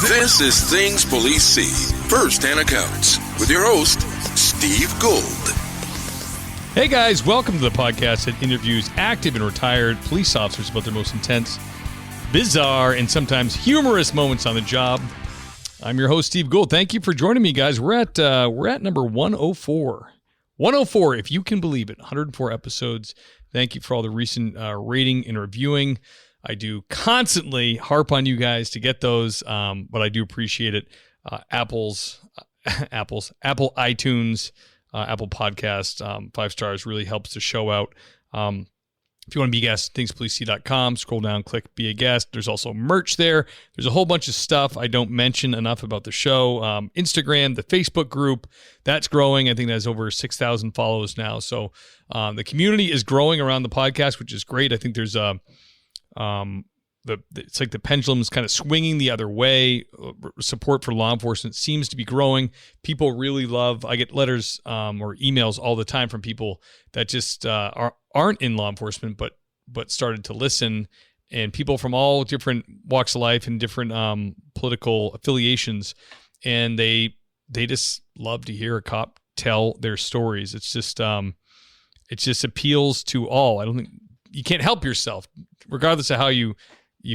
This is Things Police See, First-Hand Accounts, with your host, Steve Gould. Hey guys, welcome to the podcast that interviews active and retired police officers about their most intense, bizarre, and sometimes humorous moments on the job. I'm your host, Steve Gould. Thank you for joining me, guys. We're at number 104. 104, if you can believe it. 104 episodes. Thank you for all the recent rating and reviewing. I do constantly harp on you guys to get those, but I do appreciate it. Apple iTunes, Apple Podcast, 5 stars really helps the show out. If you want to be a guest, thingspolicec.com, scroll down, click Be a Guest. There's also merch there. There's a whole bunch of stuff I don't mention enough about the show. Instagram, the Facebook group, that's growing. I think that has over 6,000 follows now. So the community is growing around the podcast, which is great. I think there's it's like the pendulum's kind of swinging the other way. Support for law enforcement seems to be growing. People really love, I get letters or emails all the time from people that just aren't in law enforcement, but started to listen, and people from all different walks of life and different political affiliations. And they just love to hear a cop tell their stories. It just appeals to all. I don't think you can't help yourself, regardless of how you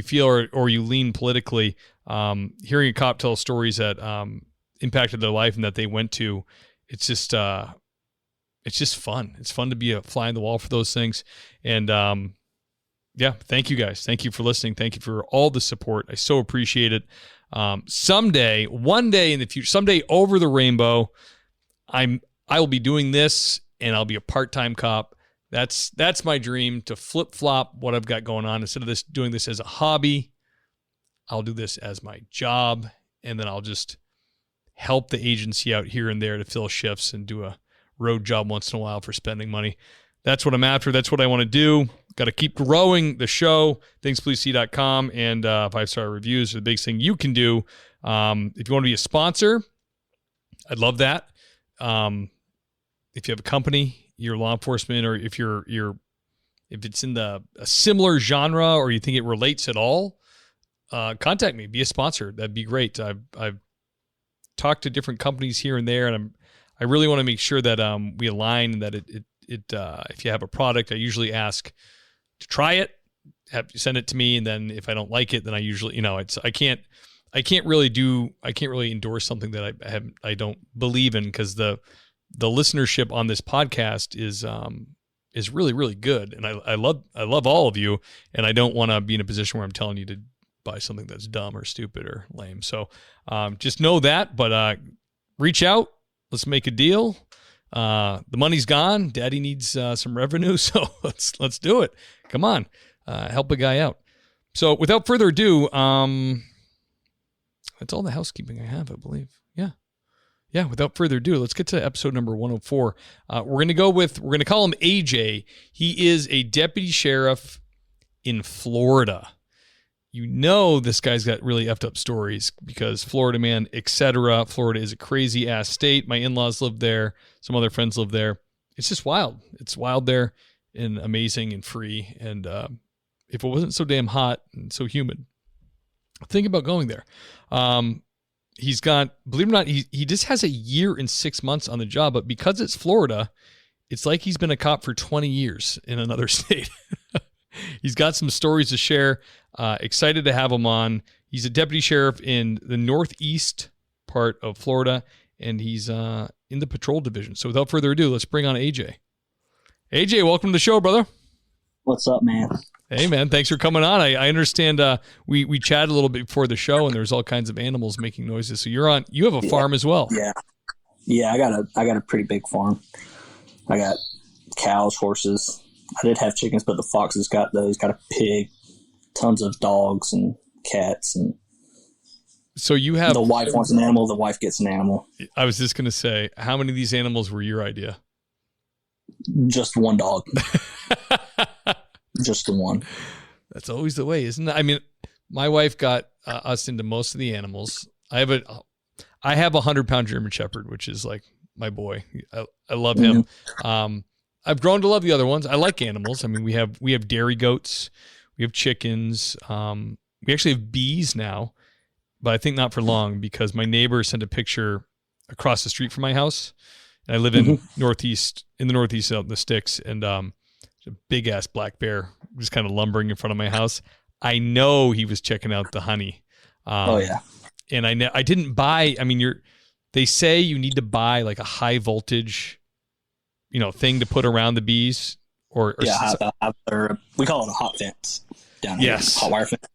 feel or you lean politically. Hearing a cop tell stories that impacted their life and that they went to, it's just fun. It's fun to be a fly on the wall for those things. And yeah, thank you guys. Thank you for listening. Thank you for all the support. I so appreciate it. Someday, one day in the future, someday over the rainbow, I will be doing this, and I'll be a part-time cop. That's my dream, to flip-flop what I've got going on. Instead of doing this as a hobby, I'll do this as my job, and then I'll just help the agency out here and there to fill shifts and do a road job once in a while for spending money. That's what I'm after. That's what I want to do. Got to keep growing the show. thingspolicec.com and 5-star reviews are the biggest thing you can do. If you want to be a sponsor, I'd love that. If you have a company, you're law enforcement, or if if it's in a similar genre or you think it relates at all, contact me. Be a sponsor. That'd be great. I've talked to different companies here and there, and I really want to make sure that we align, and that if you have a product, I usually ask to try it, send it to me, and then if I don't like it, then I usually, I can't really endorse something that I don't believe in, because the listenership on this podcast is really, really good. And I love all of you, and I don't want to be in a position where I'm telling you to buy something that's dumb or stupid or lame. So just know that, but reach out. Let's make a deal. The money's gone. Daddy needs some revenue. So let's do it. Come on. Help a guy out. So without further ado, that's all the housekeeping I have, I believe. Yeah, without further ado, let's get to episode number 104. We're going to call him AJ. He is a deputy sheriff in Florida. You know this guy's got really effed up stories, because Florida man, etc. Florida is a crazy ass state. My in-laws live there. Some other friends live there. It's just wild. It's wild there, and amazing and free. And if it wasn't so damn hot and so humid, think about going there. He's got, believe it or not, he just has a year and 6 months on the job, but because it's Florida, it's like he's been a cop for 20 years in another state. He's got some stories to share. Excited to have him on. He's a deputy sheriff in the northeast part of Florida, and he's in the patrol division. So without further ado, let's bring on AJ. AJ, welcome to the show, brother. What's up, man? Hey, man, thanks for coming on. I understand we chatted a little bit before the show, and there's all kinds of animals making noises. So you have a farm as well. Yeah. I got a pretty big farm. I got cows, horses. I did have chickens, but the foxes got those. Got a pig, tons of dogs and cats. And so you have, the wife wants an animal, the wife gets an animal. I was just gonna say, how many of these animals were your idea? Just one dog. Just the one. That's always the way, isn't it? I mean, my wife got us into most of the animals. I have a 100-pound German Shepherd, which is like my boy. I love him. I've grown to love the other ones. I like animals. I mean, we have dairy goats, we have chickens. We actually have bees now. but I think not for long because my neighbor sent a picture across the street from my house. And I live in the northeast out in the sticks, and a big ass black bear just kind of lumbering in front of my house. I know he was checking out the honey. And I didn't buy. I mean, they say you need to buy like a high voltage, thing to put around the bees. Or we call it a hot fence down here. Yes, hot wire fence.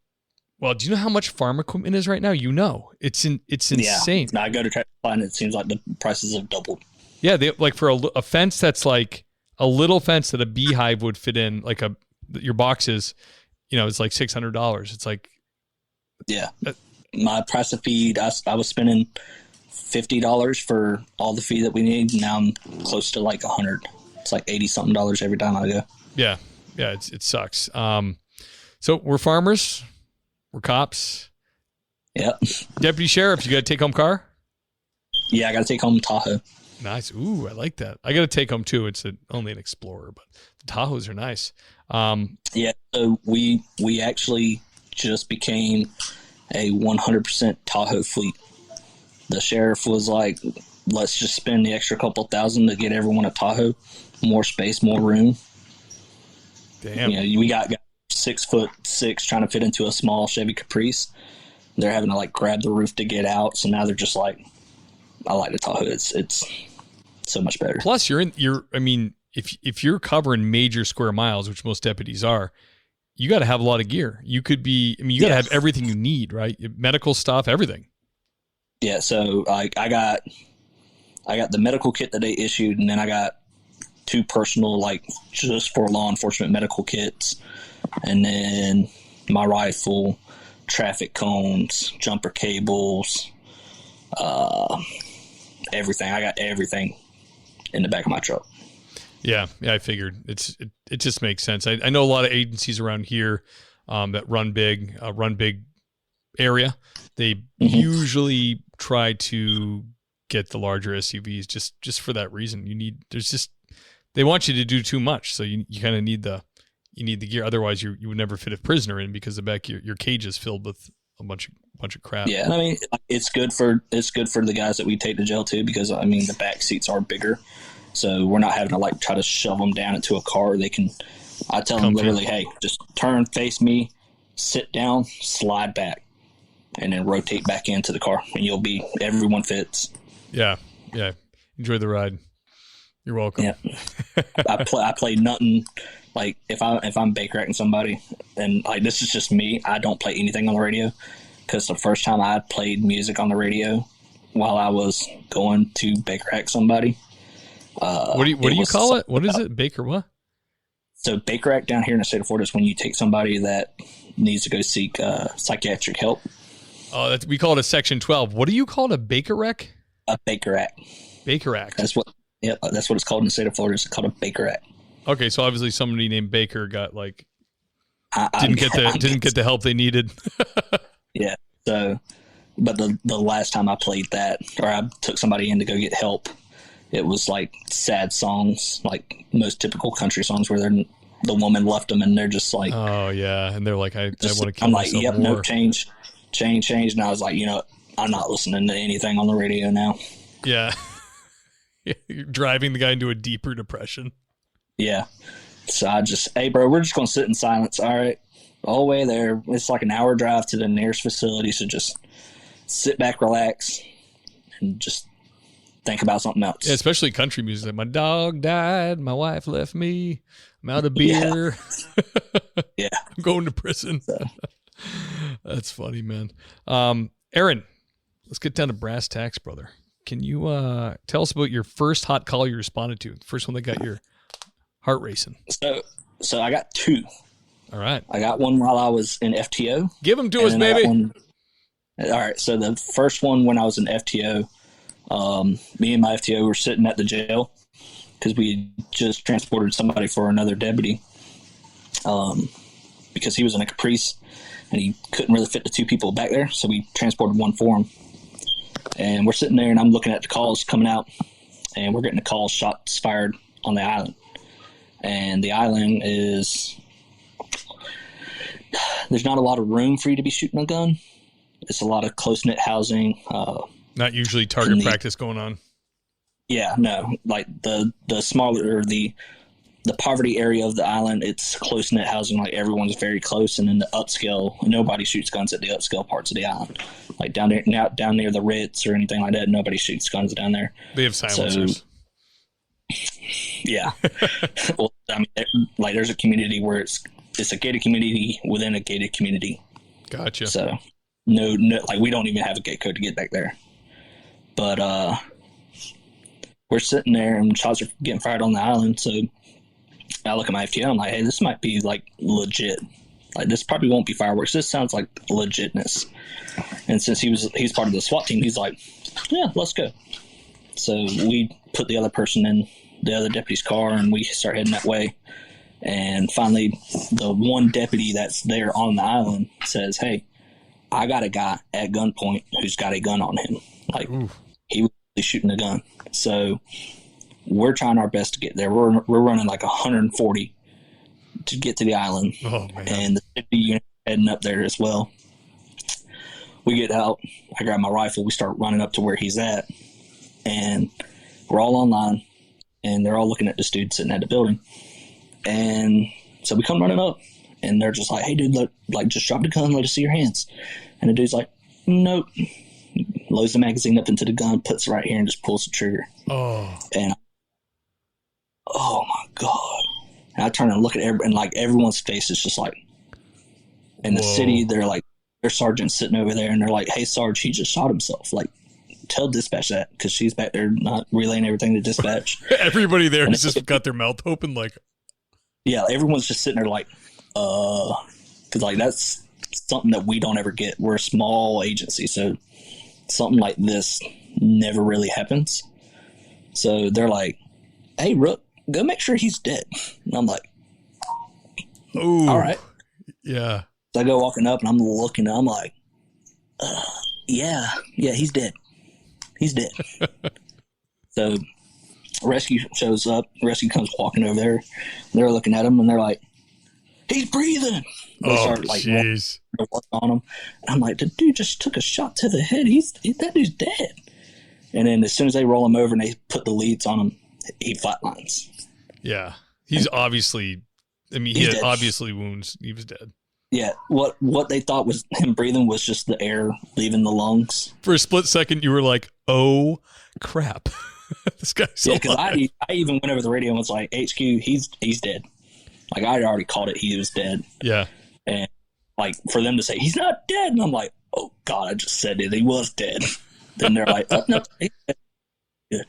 Well, do you know how much farm equipment is right now? It's insane. Now I go to Tractor Supply and it seems like the prices have doubled. Yeah, they like for a fence that's like a little fence that a beehive would fit in, like your boxes. It's like $600. It's like, yeah. My price of feed, I was spending $50 for all the feed that we need. Now I'm close to like $100. It's like $80 something every time I go. Yeah, it sucks. So we're farmers, we're cops. Yep. Deputy sheriff, you got a take home car? Yeah, I got to take home Tahoe. Nice. Ooh, I like that. I got to take home too. It's only an Explorer, but the Tahoes are nice. Yeah. So we actually just became a 100% Tahoe fleet. The sheriff was like, let's just spend the extra couple thousand to get everyone a Tahoe. More space, more room. Damn. We got 6'6" trying to fit into a small Chevy Caprice. They're having to like grab the roof to get out. So now they're just like, I like the Tahoe. It's so much better. Plus, if you're covering major square miles, which most deputies are, you got to have a lot of gear. You got to have everything you need, right? Medical stuff, everything. Yeah. So I got the medical kit that they issued, and then I got 2 personal, like just for law enforcement medical kits, and then my rifle, traffic cones, jumper cables, everything. I got everything in the back of my truck. Yeah, I figured it just makes sense. I know a lot of agencies around here that run big area. They usually try to get the larger SUVs just for that reason. They want you to do too much, so you kind of need the gear. Otherwise, you would never fit a prisoner in because the back your cage is filled with a bunch of crap. Yeah, and I mean it's good for the guys that we take to jail too, because I mean the back seats are bigger, so we're not having to like try to shove them down into a car. They can. I tell them literally, hey, just turn, face me, sit down, slide back, and then rotate back into the car, and everyone fits. Yeah. Enjoy the ride. You're welcome. Yeah. I play nothing. Like if I'm Baker acting somebody, and like this is just me, I don't play anything on the radio, because the first time I played music on the radio while I was going to Baker act somebody. What do you call it? What is it? Baker what? So Baker act down here in the state of Florida is when you take somebody that needs to go seek psychiatric help. Oh, we call it a Section 12. What do you call it? A Baker wreck? A Baker act. Baker act. That's what it's called in the state of Florida. It's called a Baker act. Okay, so obviously somebody named Baker got like didn't get the help they needed. Yeah. So, but the last time I played that, or I took somebody in to go get help, it was like sad songs, like most typical country songs, where the woman left them and they're just like, oh yeah, and they're like, I want to kill I'm like, myself yep, more. no change, and I was like, I'm not listening to anything on the radio now. Yeah. You're driving the guy into a deeper depression. Yeah. So I just, hey, bro, we're just going to sit in silence. All right. All the way there. It's like an hour drive to the nearest facility. So just sit back, relax, and just think about something else. Yeah, especially country music. Like, my dog died. My wife left me. I'm out of beer. Yeah. I'm going to prison. So. That's funny, man. Aaron, let's get down to brass tacks, brother. Can you tell us about your first hot call you responded to? The first one that got your heart racing. So I got 2. All right. I got one while I was in FTO. Give them to us, baby. All right. So the first one when I was in FTO, me and my FTO were sitting at the jail because we just transported somebody for another deputy, because he was in a Caprice and he couldn't really fit the 2 people back there. So we transported one for him. And we're sitting there, and I'm looking at the calls coming out, and we're getting the calls, shots fired on the island. And the island there's not a lot of room for you to be shooting a gun. It's a lot of close-knit housing. Not usually target practice going on. Yeah, no. Like the smaller, the poverty area of the island, it's close-knit housing. Like everyone's very close. And in the upscale, nobody shoots guns at the upscale parts of the island. Like down near the Ritz or anything like that, nobody shoots guns down there. They have silencers. Yeah. Well, I mean, like there's a community where it's a gated community within a gated community. Gotcha. So no, like we don't even have a gate code to get back there. But we're sitting there and shots are getting fired on the island. So I look at my FTO. I'm like, hey, this might be like legit. Like this probably won't be fireworks. This sounds like legitness. And since he's part of the SWAT team, he's like, yeah, let's go. So we put the other person in the other deputy's car and we start heading that way. And finally, the one deputy that's there on the island says, hey, I got a guy at gunpoint who's got a gun on him. Like, he was really shooting a gun. So we're trying our best to get there. We're running like 140 to get to the island. Oh, man. And the city unit heading up there as well. We get out. I grab my rifle. We start running up to where he's at. And we're all online. And they're all looking at this dude sitting at the building. And so we come running up. And they're just like, hey, dude, look, like, just drop the gun. Let us see your hands. And the dude's like, nope. Loads the magazine up into the gun, puts it right here, and just pulls the trigger. Oh. And oh my God. And I turn and look at and like everyone's face is just like, in the city, they're like, their sergeant's sitting over there and they're like, hey, Sarge, he just shot himself. Like, tell dispatch that, because she's back there not relaying everything to dispatch. Everybody there has just got their mouth open like. Yeah, everyone's just sitting there like, because like that's something that we don't ever get. We're a small agency, so something like this never really happens. So they're like, hey, Rook, go make sure he's dead. And I'm like, ooh, all right. Yeah. So I go walking up and I'm looking, and I'm like, yeah, he's dead. He's dead. So rescue shows up. Rescue comes walking over there. They're looking at him and they're like, he's breathing. They start like jeez. working on him. And I'm like, the dude just took a shot to the head. That dude's dead. And then as soon as they roll him over and they put the leads on him, he flatlines. Yeah. He's obviously, I mean, he had obviously wounds. He was dead. Yeah. What they thought was him breathing was just the air leaving the lungs. For a split second, you were like, oh, crap. This guy's alive. Because I even went over the radio and was like, HQ, he's dead. Like, I had already called it. He was dead. Yeah. And, like, for them to say, he's not dead. And I'm like, oh, God, I just said it. He was dead. Then they're like, oh, no. He's dead.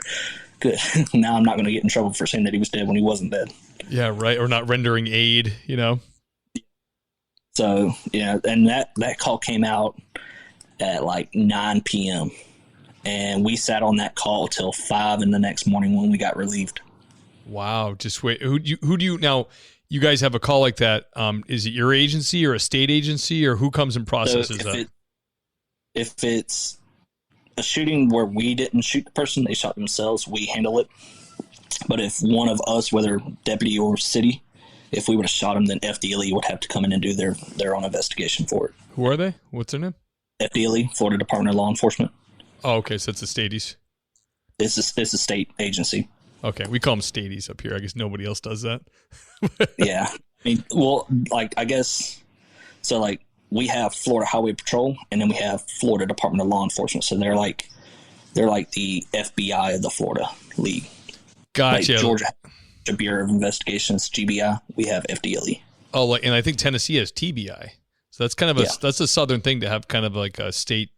Good. Now I'm not going to get in trouble for saying that he was dead when he wasn't dead. Yeah, right. Or not rendering aid, you know? So, yeah, and that call came out at, like, 9 p.m. And we sat on that call till 5 in the next morning when we got relieved. Wow. Just wait. Who do you now? You guys have a call like that. Is it your agency or a state agency, or who comes and processes that? If it's a shooting where we didn't shoot the person, they shot themselves, we handle it. But if one of us, whether deputy or city, if we would have shot them, then FDLE would have to come in and do their own investigation for it. Who are they? What's their name? FDLE, Florida Department of Law Enforcement. Oh, okay. So it's the staties. It's a state agency. Okay, we call them staties up here. I guess nobody else does that. Yeah. I mean, well, like, I guess, so, like, we have Florida Highway Patrol, and then we have Florida Department of Law Enforcement. So they're like the FBI of the Florida League. Gotcha. Like Georgia Bureau of Investigations, GBI. We have FDLE. Oh, and I think Tennessee has TBI. So that's kind of that's a southern thing to have, kind of like a state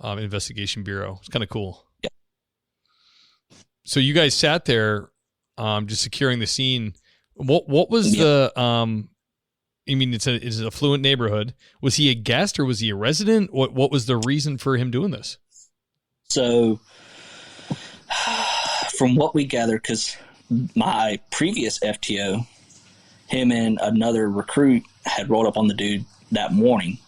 investigation bureau. It's kind of cool. Yeah. So you guys sat there, just securing the scene. What was the? I mean, it's an affluent neighborhood. Was he a guest or was he a resident? What was the reason for him doing this? So, from what we gathered, because my previous FTO, him and another recruit had rolled up on the dude that morning,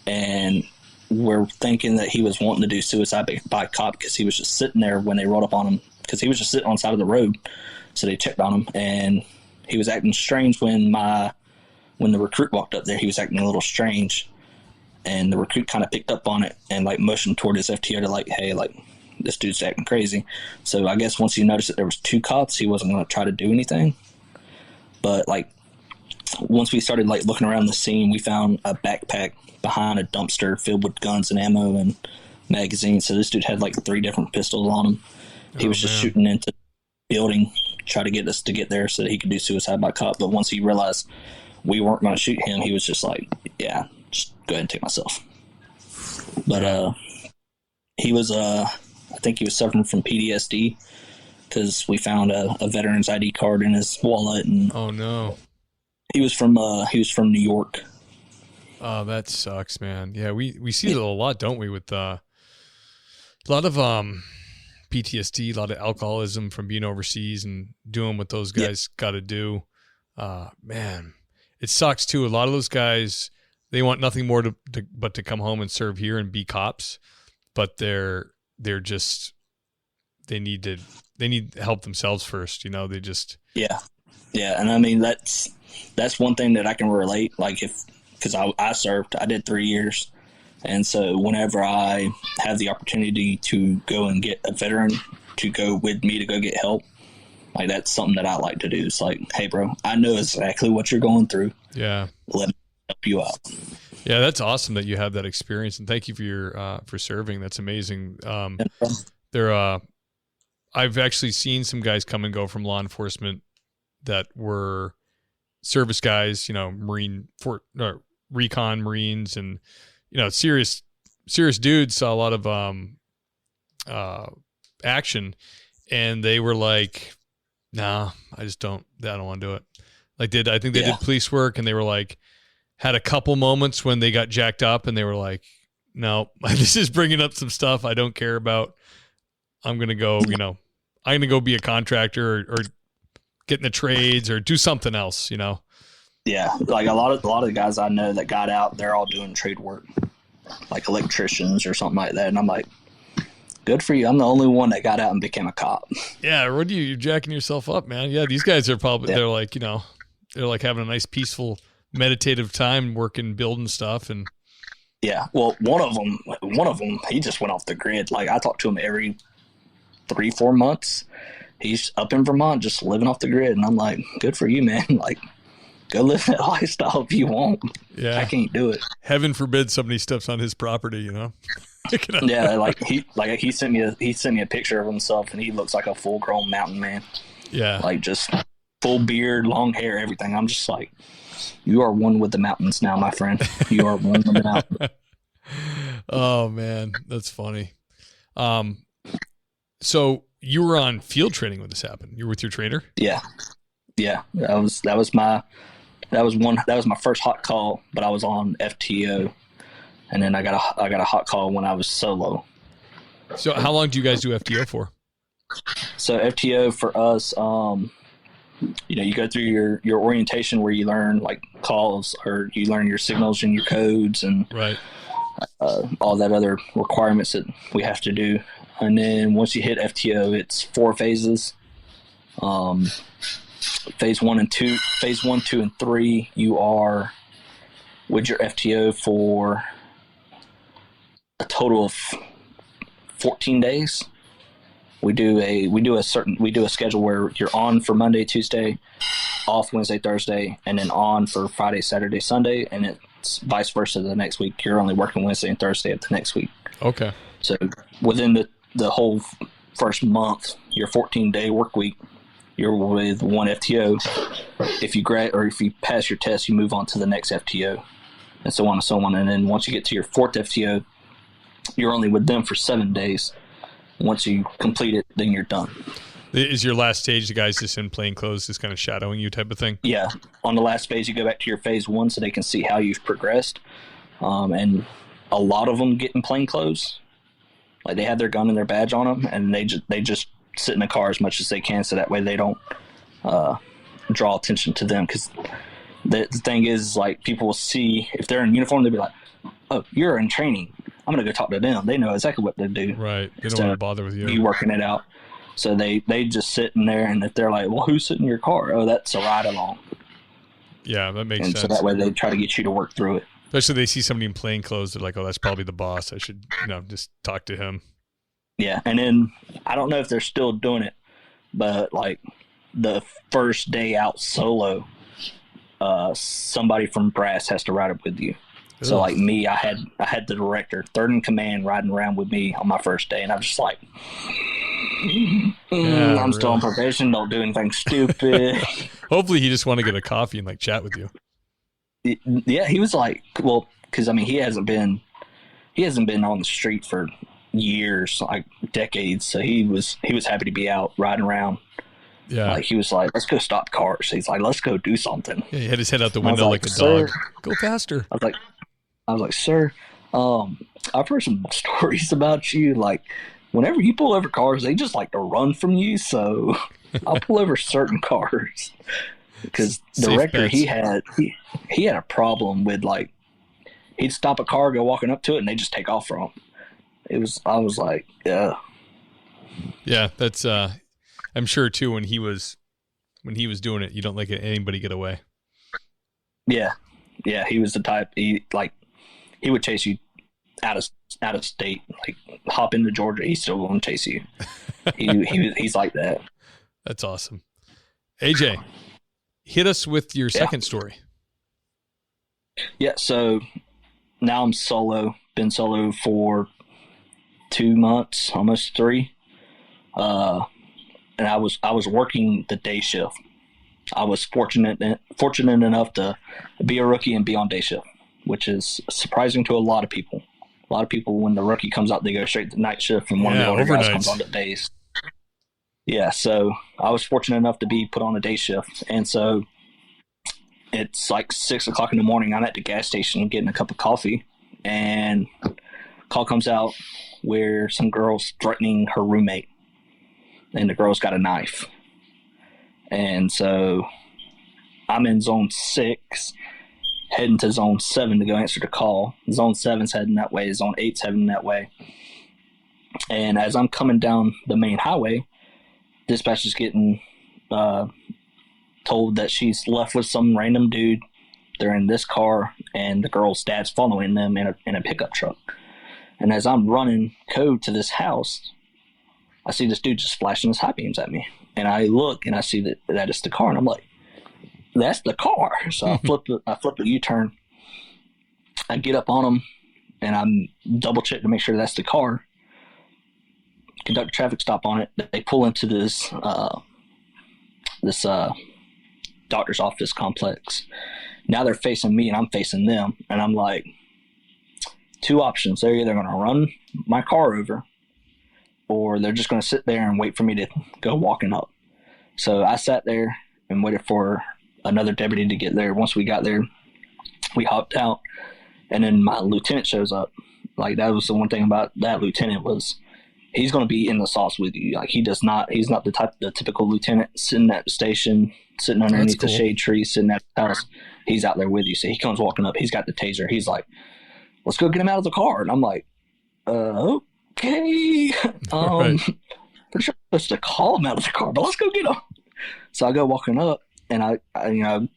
and we're thinking that he was wanting to do suicide by cop because he was just sitting there when they rolled up on him, because he was just sitting on the side of the road. So they checked on him, and he was acting strange when the recruit walked up there. He was acting a little strange. and the recruit kind of picked up on it and like motioned toward his FTO to like, hey, like this dude's acting crazy. So I guess once he noticed that there was 2 cops, he wasn't going to try to do anything. But like once we started like looking around the scene, we found a backpack behind a dumpster filled with guns and ammo and magazines. So this dude had like 3 different pistols on him. He was just shooting into the building, try to get us to get there so that he could do suicide by cop. But once he realized we weren't going to shoot him, he was just like, yeah, just go ahead and take myself. But he was I think he was suffering from PTSD because we found a veteran's ID card in his wallet. And oh no, he was from New York. Oh, that sucks, man. Yeah, we see that a lot, don't we? With a lot of PTSD, a lot of alcoholism from being overseas and doing what those guys got to do. Man, it sucks too. A lot of those guys, they want nothing more but to come home and serve here and be cops, but they're just they need to help themselves first. You know, they just yeah. And I mean that's one thing that I can relate. Like because I served, I did 3 years. And so whenever I have the opportunity to go and get a veteran to go with me to go get help, like that's something that I like to do. It's like, hey, bro, I know exactly what you're going through. Yeah. Let me help you out. Yeah, that's awesome that you have that experience. And thank you for your for serving. That's amazing. I've actually seen some guys come and go from law enforcement that were service guys, you know, recon Marines, and you know, serious dudes. Saw a lot of action, and they were like, "Nah, I don't want to do it." Like, I think they did police work, and they were like, had a couple moments when they got jacked up, and they were like, "No, this is bringing up some stuff I don't care about. I'm gonna go, you know, I'm gonna go be a contractor or get in the trades or do something else," you know. Yeah, like a lot of the guys I know that got out, they're all doing trade work, like electricians or something like that. And I'm like, good for you. I'm the only one that got out and became a cop. Yeah, what are you're jacking yourself up, man. Yeah, these guys are probably they're like, you know, they're like having a nice peaceful meditative time working, building stuff. And yeah, well, one of them, he just went off the grid. Like I talk to him every 3-4 months. He's up in Vermont just living off the grid, and I'm like, good for you, man. Like, go live that lifestyle if you want. Yeah, I can't do it. Heaven forbid somebody steps on his property, you know. Yeah, he sent me a picture of himself, and he looks like a full grown mountain man. Yeah, like just full beard, long hair, everything. I'm just like, you are one with the mountains now, my friend. You are one with the mountains. Oh man, that's funny. So you were on field training when this happened. You were with your trainer? Yeah. That was my first hot call, but I was on FTO, and then I got a hot call when I was solo. So how long do you guys do FTO for? So FTO for us, you know, you go through your orientation where you learn like calls, or you learn your signals and your codes, and right. All that other requirements that we have to do. And then once you hit FTO, it's 4 phases. Phase 1, 2, and 3, you are with your FTO for a total of 14 days. We do a schedule where you're on for Monday, Tuesday, off Wednesday, Thursday, and then on for Friday, Saturday, Sunday, and it's vice versa the next week. You're only working Wednesday and Thursday of the next week. Okay. So within the whole first month, your 14-day work week, you're with one FTO. If you pass your test, you move on to the next FTO, and so on and so on. And then once you get to your 4th FTO, you're only with them for 7 days. Once you complete it, then you're done. Is your last stage the guys just in plain clothes, just kind of shadowing you type of thing? Yeah. On the last phase, you go back to your phase 1 so they can see how you've progressed. And a lot of them get in plain clothes. Like they have their gun and their badge on them, and they just sit in the car as much as they can, so that way they don't draw attention to them. Because the thing is, like, people will see, if they're in uniform, they'll be like, oh, you're in training. I'm going to go talk to them. They know exactly what to do. Right. They don't want to bother with you. You working it out. So they just sit in there, and if they're like, well, who's sitting in your car? Oh, that's a ride along. Yeah, that makes sense. And so that way they try to get you to work through it. Especially they see somebody in plain clothes. They're like, oh, that's probably the boss. I should, just talk to him. Yeah. And then I don't know if they're still doing it, but like the first day out solo, somebody from brass has to ride up with you. Ugh. So like me, I had the director, third in command, riding around with me on my first day. And I'm just like, I'm still on probation. Don't do anything stupid. Hopefully he just want to get a coffee and like chat with you. Yeah, he was like, well, because I mean, he hasn't been on the street for years, like decades. So he was happy to be out riding around. Yeah, like he was like, let's go stop cars. He's like, let's go do something. Yeah, he had his head out the window like a dog. Go faster. I was like, sir, I've heard some stories about you. Like, whenever you pull over cars, they just like to run from you. So I'll pull over certain cars. Because the director he had a problem with, like, he'd stop a car, go walking up to it, and they just take off from him. I was like, yeah. Yeah, that's I'm sure too when he was doing it, you don't let anybody get away. Yeah. Yeah, he was the type he would chase you out of state, like hop into Georgia, he's still going to chase you. He's like that. That's awesome. AJ, hit us with your second story. Yeah, so now I'm solo. Been solo for 2 months, almost 3. And I was working the day shift. I was fortunate enough to be a rookie and be on day shift, which is surprising to a lot of people. A lot of people, when the rookie comes out, they go straight to night shift, and one of the older guys comes on to days. Yeah, so I was fortunate enough to be put on a day shift. And so it's like 6 o'clock in the morning. I'm at the gas station getting a cup of coffee, and call comes out where some girl's threatening her roommate, and the girl's got a knife. And so I'm in zone 6, heading to zone 7 to go answer the call. Zone 7's heading that way. Zone 8's heading that way. And as I'm coming down the main highway, dispatch is getting told that she's left with some random dude. They're in this car, and the girl's dad's following them in a pickup truck. And as I'm running code to this house, I see this dude just flashing his high beams at me. And I look, and I see that it's the car, and I'm like, that's the car. So I flip the U-turn. I get up on him, and I'm double check to make sure that's the car. Conduct a traffic stop on it. They pull into this doctor's office complex. Now they're facing me, and I'm facing them, and I'm like, 2 options. They're either going to run my car over, or they're just going to sit there and wait for me to go walking up. So I sat there and waited for another deputy to get there. Once we got there, we hopped out, and then my lieutenant shows up. Like, that was the one thing about that lieutenant was he's going to be in the sauce with you. Like, he's not the typical lieutenant sitting at the station, sitting underneath the shade tree, sitting at the house. He's out there with you. So he comes walking up. He's got the taser. He's like, let's go get him out of the car. And I'm like, okay. Right. Pretty sure I'm supposed to call him out of the car, but let's go get him. So I go walking up, and I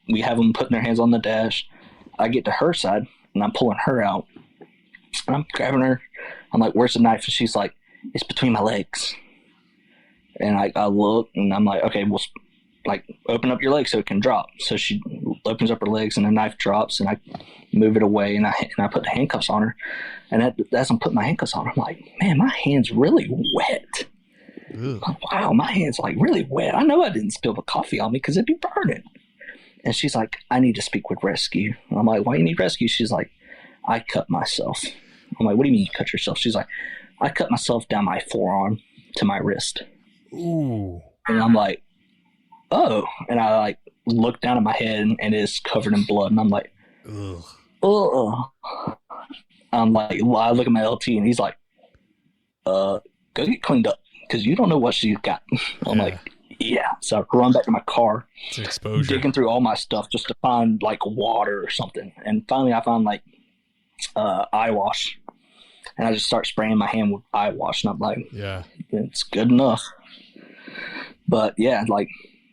we have them putting their hands on the dash. I get to her side, and I'm pulling her out, and I'm grabbing her. I'm like, where's the knife? And she's like, it's between my legs. And I look, and I'm like, okay, well, like, open up your legs so it can drop. So she opens up her legs, and the knife drops, and I move it away, and I put the handcuffs on her. And as I'm putting my handcuffs on, I'm like, man, my hand's really wet. Like, wow, my hand's like really wet. I know I didn't spill the coffee on me because it'd be burning. And she's like, I need to speak with rescue. And I'm like, why do you need rescue? She's like, I cut myself. I'm like, what do you mean you cut yourself? She's like, I cut myself down my forearm to my wrist. Ooh. And I'm like, oh. And I like look down at my head, and it's covered in blood. And I'm like, ugh. I'm like, well, I look at my LT, and he's like, go get cleaned up, because you don't know what she's got. I'm like, yeah. So I run back to my car, it's exposure, digging through all my stuff just to find like water or something. And finally I found like eye wash, and I just start spraying my hand with eye wash, and I'm like, yeah, it's good enough. But yeah, like,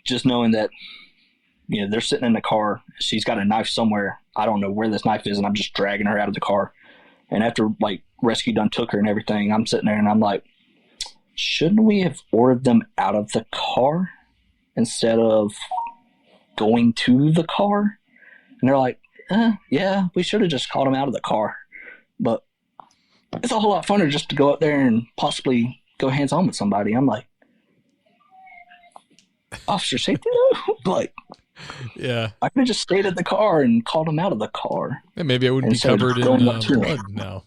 just knowing that, they're sitting in the car, she's got a knife somewhere, I don't know where this knife is, and I'm just dragging her out of the car. And after like rescue done took her and everything, I'm sitting there and I'm like, shouldn't we have ordered them out of the car instead of going to the car? And they're like, yeah, we should have just called them out of the car. But it's a whole lot funner just to go up there and possibly go hands-on with somebody. I'm like, officer safety though? Like, yeah, I could have just stayed at the car and called them out of the car. And maybe I wouldn't be covered in blood now.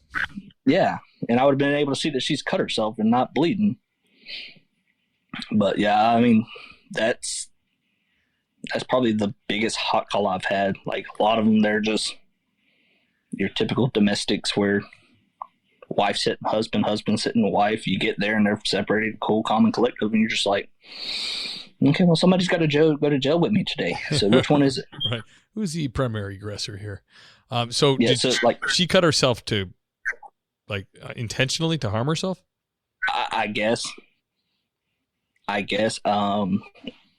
Yeah, and I would have been able to see that she's cut herself and not bleeding. But yeah, I mean, that's probably the biggest hot call I've had. Like, a lot of them, they're just your typical domestics where wife sitting husband, husband sitting wife. You get there and they're separated, cool, calm, and collective, and you're just like, okay, well, somebody's got to go to jail with me today. So which one is it? Right. Who's the primary aggressor here? She cut herself to, intentionally to harm herself? I guess.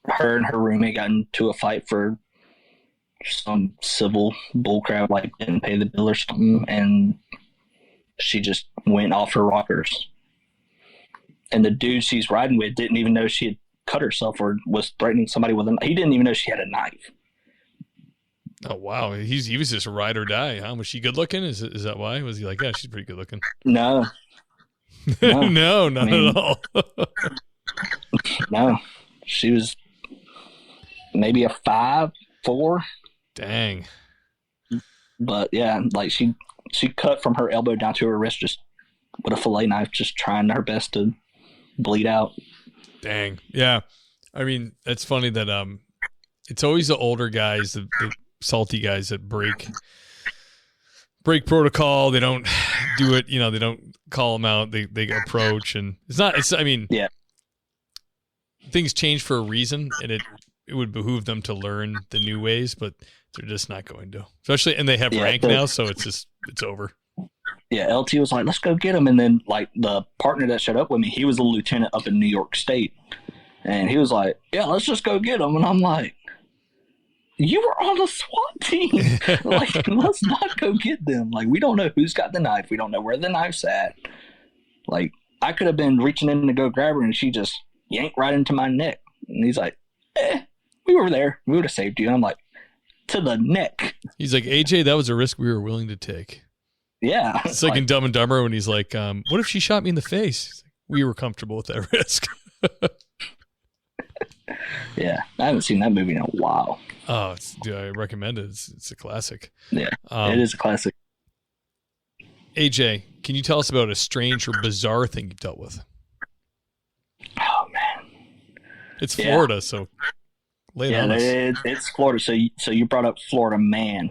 Her and her roommate got into a fight for some civil bullcrap, like didn't pay the bill or something, and she just went off her rockers. And the dude she's riding with didn't even know she had cut herself or was threatening somebody with a. He didn't even know she had a knife. Oh wow, he was just a ride or die, huh? Was she good looking? Is that why? Was he like, yeah, she's pretty good looking? No, no, not at all. No, she was maybe a 5'4". Dang. But yeah, like she cut from her elbow down to her wrist just with a fillet knife, just trying her best to bleed out. Dang. Yeah. I mean, it's funny that it's always the older guys, the salty guys that break protocol. They don't do it, they don't call them out. They approach, and yeah. Things change for a reason, and it would behoove them to learn the new ways, but they're just not going to. Especially, and they have rank now, so it's over. Yeah, LT was like, let's go get him. And then, like, the partner that showed up with me, he was a lieutenant up in New York State. And he was like, yeah, let's just go get him. And I'm like, you were on a SWAT team. Like, let's not go get them. Like, we don't know who's got the knife. We don't know where the knife's at. Like, I could have been reaching in to go grab her, and she just yanked right into my neck. And he's like, we were there. We would have saved you. And I'm like, to the neck. He's like, AJ, that was a risk we were willing to take. Yeah. It's like in Dumb and Dumber when he's like, what if she shot me in the face? Like, we were comfortable with that risk. Yeah. I haven't seen that movie in a while. Oh, dude, I recommend it. It's a classic. Yeah, it is a classic. AJ, can you tell us about a strange or bizarre thing you've dealt with? Oh, man. It's Florida, so lay it on us. It's Florida. So you brought up Florida man.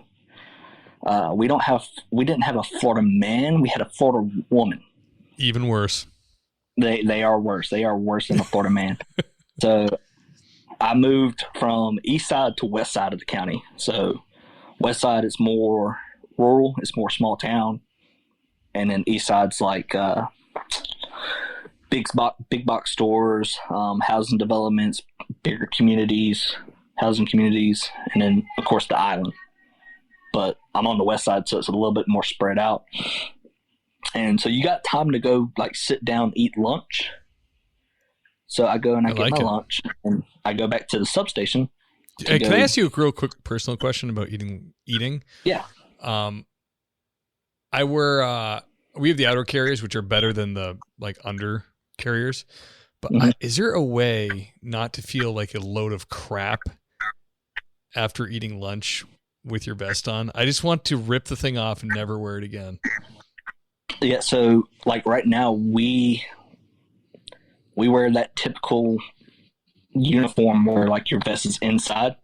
We didn't have a Florida man. We had a Florida woman. Even worse. They are worse. They are worse than a Florida man. So I moved from east side to west side of the county. So west side is more rural. It's more small town. And then east side's like big box stores, housing developments, bigger communities, housing communities, and then, of course, the island. But I'm on the west side, so it's a little bit more spread out. And so you got time to go, like, sit down, eat lunch. So I go and I get my lunch, and I go back to the substation. Can I ask you a real quick personal question about eating? Yeah. We have the outer carriers, which are better than the under carriers. But is there a way not to feel like a load of crap after eating lunch with your vest on? I just want to rip the thing off and never wear it again. Yeah. So like right now we wear that typical uniform where like your vest is inside.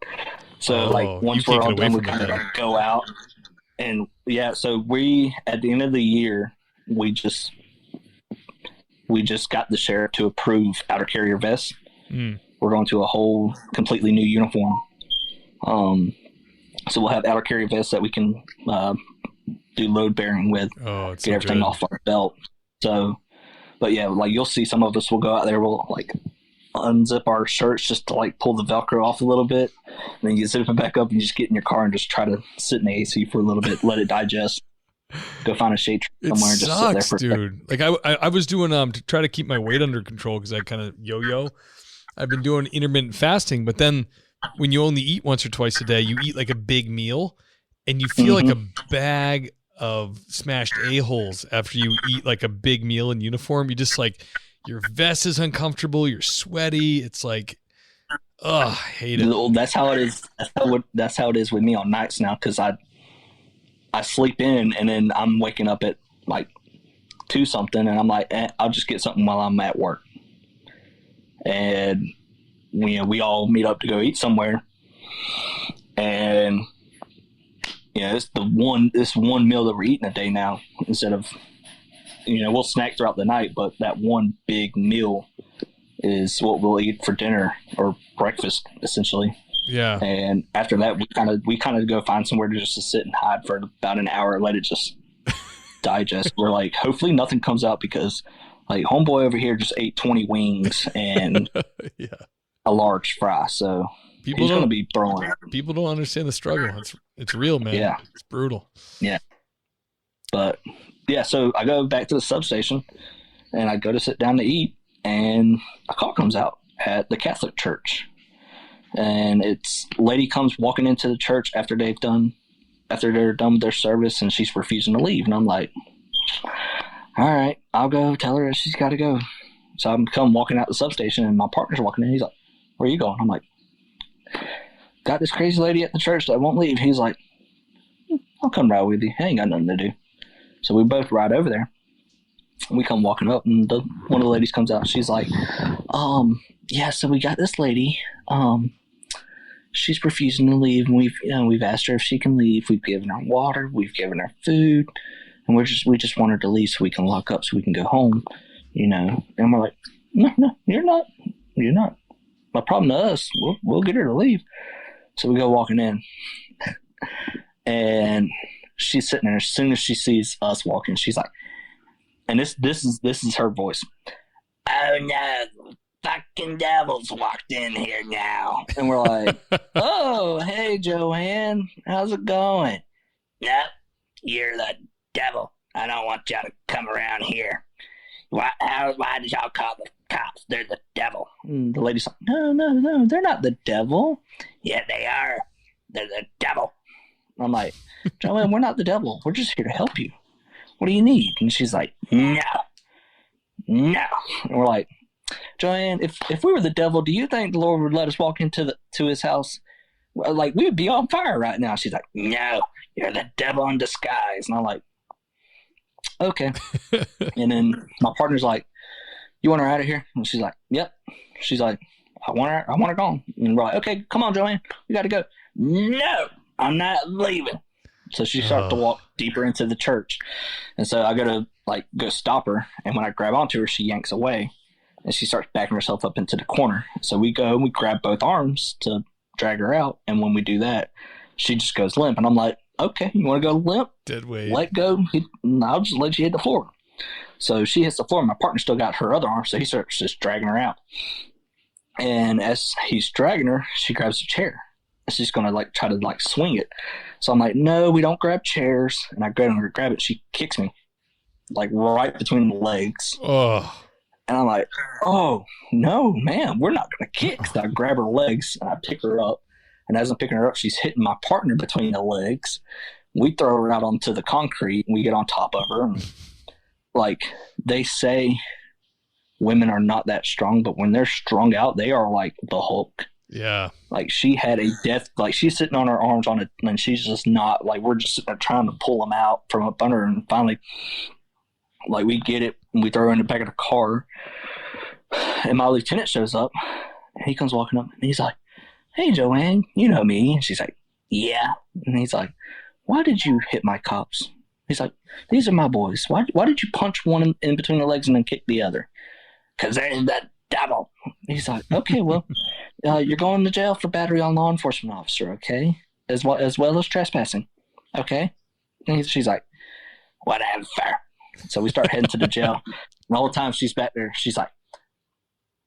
So once we're all done, we kind of like go out. And yeah, so we, at the end of the year, we just got the sheriff to approve outer carrier vests. We're going to a whole completely new uniform. So we'll have outer carrier vests that we can do load bearing with, get everything off our belt. So, but yeah, like you'll see some of us will go out there, we'll like unzip our shirts just to like pull the Velcro off a little bit. And then you zip it back up and you just get in your car and just try to sit in the AC for a little bit, let it digest. Go find a shade tree somewhere and just sit there for a dude. Like I was doing to try to keep my weight under control because I kind of yo-yo. I've been doing intermittent fasting, but then when you only eat once or twice a day, you eat like a big meal and you feel like a bag of smashed a-holes after you eat like a big meal in uniform. You just like, your vest is uncomfortable. You're sweaty. It's like, I hate it. That's how it is. That's how it is with me on nights now. Cause I sleep in and then I'm waking up at like 2 something and I'm like, I'll just get something while I'm at work. And we all meet up to go eat somewhere. And it's this one meal that we're eating a day now instead of, we'll snack throughout the night, but that one big meal is what we'll eat for dinner or breakfast essentially. Yeah. And after that, we kind of go find somewhere to just sit and hide for about an hour, let it just digest. We're like, hopefully nothing comes out because like homeboy over here just ate 20 wings and a large fry. So he's going to be throwing. People don't understand the struggle. It's real, man. Yeah. It's brutal. Yeah. But yeah, so I go back to the substation and I go to sit down to eat and a call comes out at the Catholic church. And it's lady comes walking into the church after they're done with their service and she's refusing to leave. And I'm like, all right, I'll go tell her she's got to go. So I'm come walking out the substation and my partner's walking in. He's like, where are you going? I'm like, got this crazy lady at the church that won't leave. He's like, I'll come ride with you. I ain't got nothing to do. So we both ride over there. We come walking up and one of the ladies comes out. She's like, yeah, so we got this lady. She's refusing to leave, and we've asked her if she can leave. We've given her water, we've given her food, and we just want her to leave so we can lock up so we can go home, And we're like, no, you're not. My problem to us, we'll get her to leave. So we go walking in, and she's sitting there. As soon as she sees us walking, she's like, and this is her voice. Oh no. Fucking devils walked in here now. And we're like, oh, hey, Joanne. How's it going? Nope, you're the devil. I don't want y'all to come around here. Why did y'all call the cops? They're the devil. And the lady's like, no, they're not the devil. Yeah, they are. They're the devil. I'm like, Joanne, we're not the devil. We're just here to help you. What do you need? And she's like, no. And we're like, Joanne, if we were the devil, do you think the Lord would let us walk into his house? Like, we would be on fire right now. She's like, no, you're the devil in disguise. And I'm like, okay. And then my partner's like, you want her out of here? And she's like, yep. She's like, I want her gone. And we're like, okay, come on, Joanne, we got to go. No, I'm not leaving. So she starts to walk deeper into the church. And so I go stop her. And when I grab onto her, she yanks away. And she starts backing herself up into the corner. So we go and we grab both arms to drag her out. And when we do that, she just goes limp. And I'm like, okay, you want to go limp? Dead weight. Let go. I'll just let you hit the floor. So she hits the floor. My partner still got her other arm. So he starts just dragging her out. And as he's dragging her, she grabs a chair. She's going to try to swing it. So I'm like, no, we don't grab chairs. And I grab it. She kicks me right between the legs. Oh. And I'm like, oh, no, man, we're not going to kick. So I grab her legs and I pick her up. And as I'm picking her up, she's hitting my partner between the legs. We throw her out onto the concrete and we get on top of her. And, they say women are not that strong, but when they're strung out, they are like the Hulk. Yeah. She had a death, she's sitting on her arms on it, and she's just not, we're just sitting there trying to pull them out from up under her. And finally, we get it and we throw her in the back of the car. And my lieutenant shows up and he comes walking up and he's like, hey, Joanne, you know me. And she's like, yeah. And he's like, why did you hit my cops? He's like, these are my boys. Why did you punch one in between the legs and then kick the other? Because they're the devil. He's like, okay, well, you're going to jail for battery on law enforcement officer, okay? As well as trespassing, okay? And she's like, whatever. So we start heading to the jail. And all the time she's back there, she's like,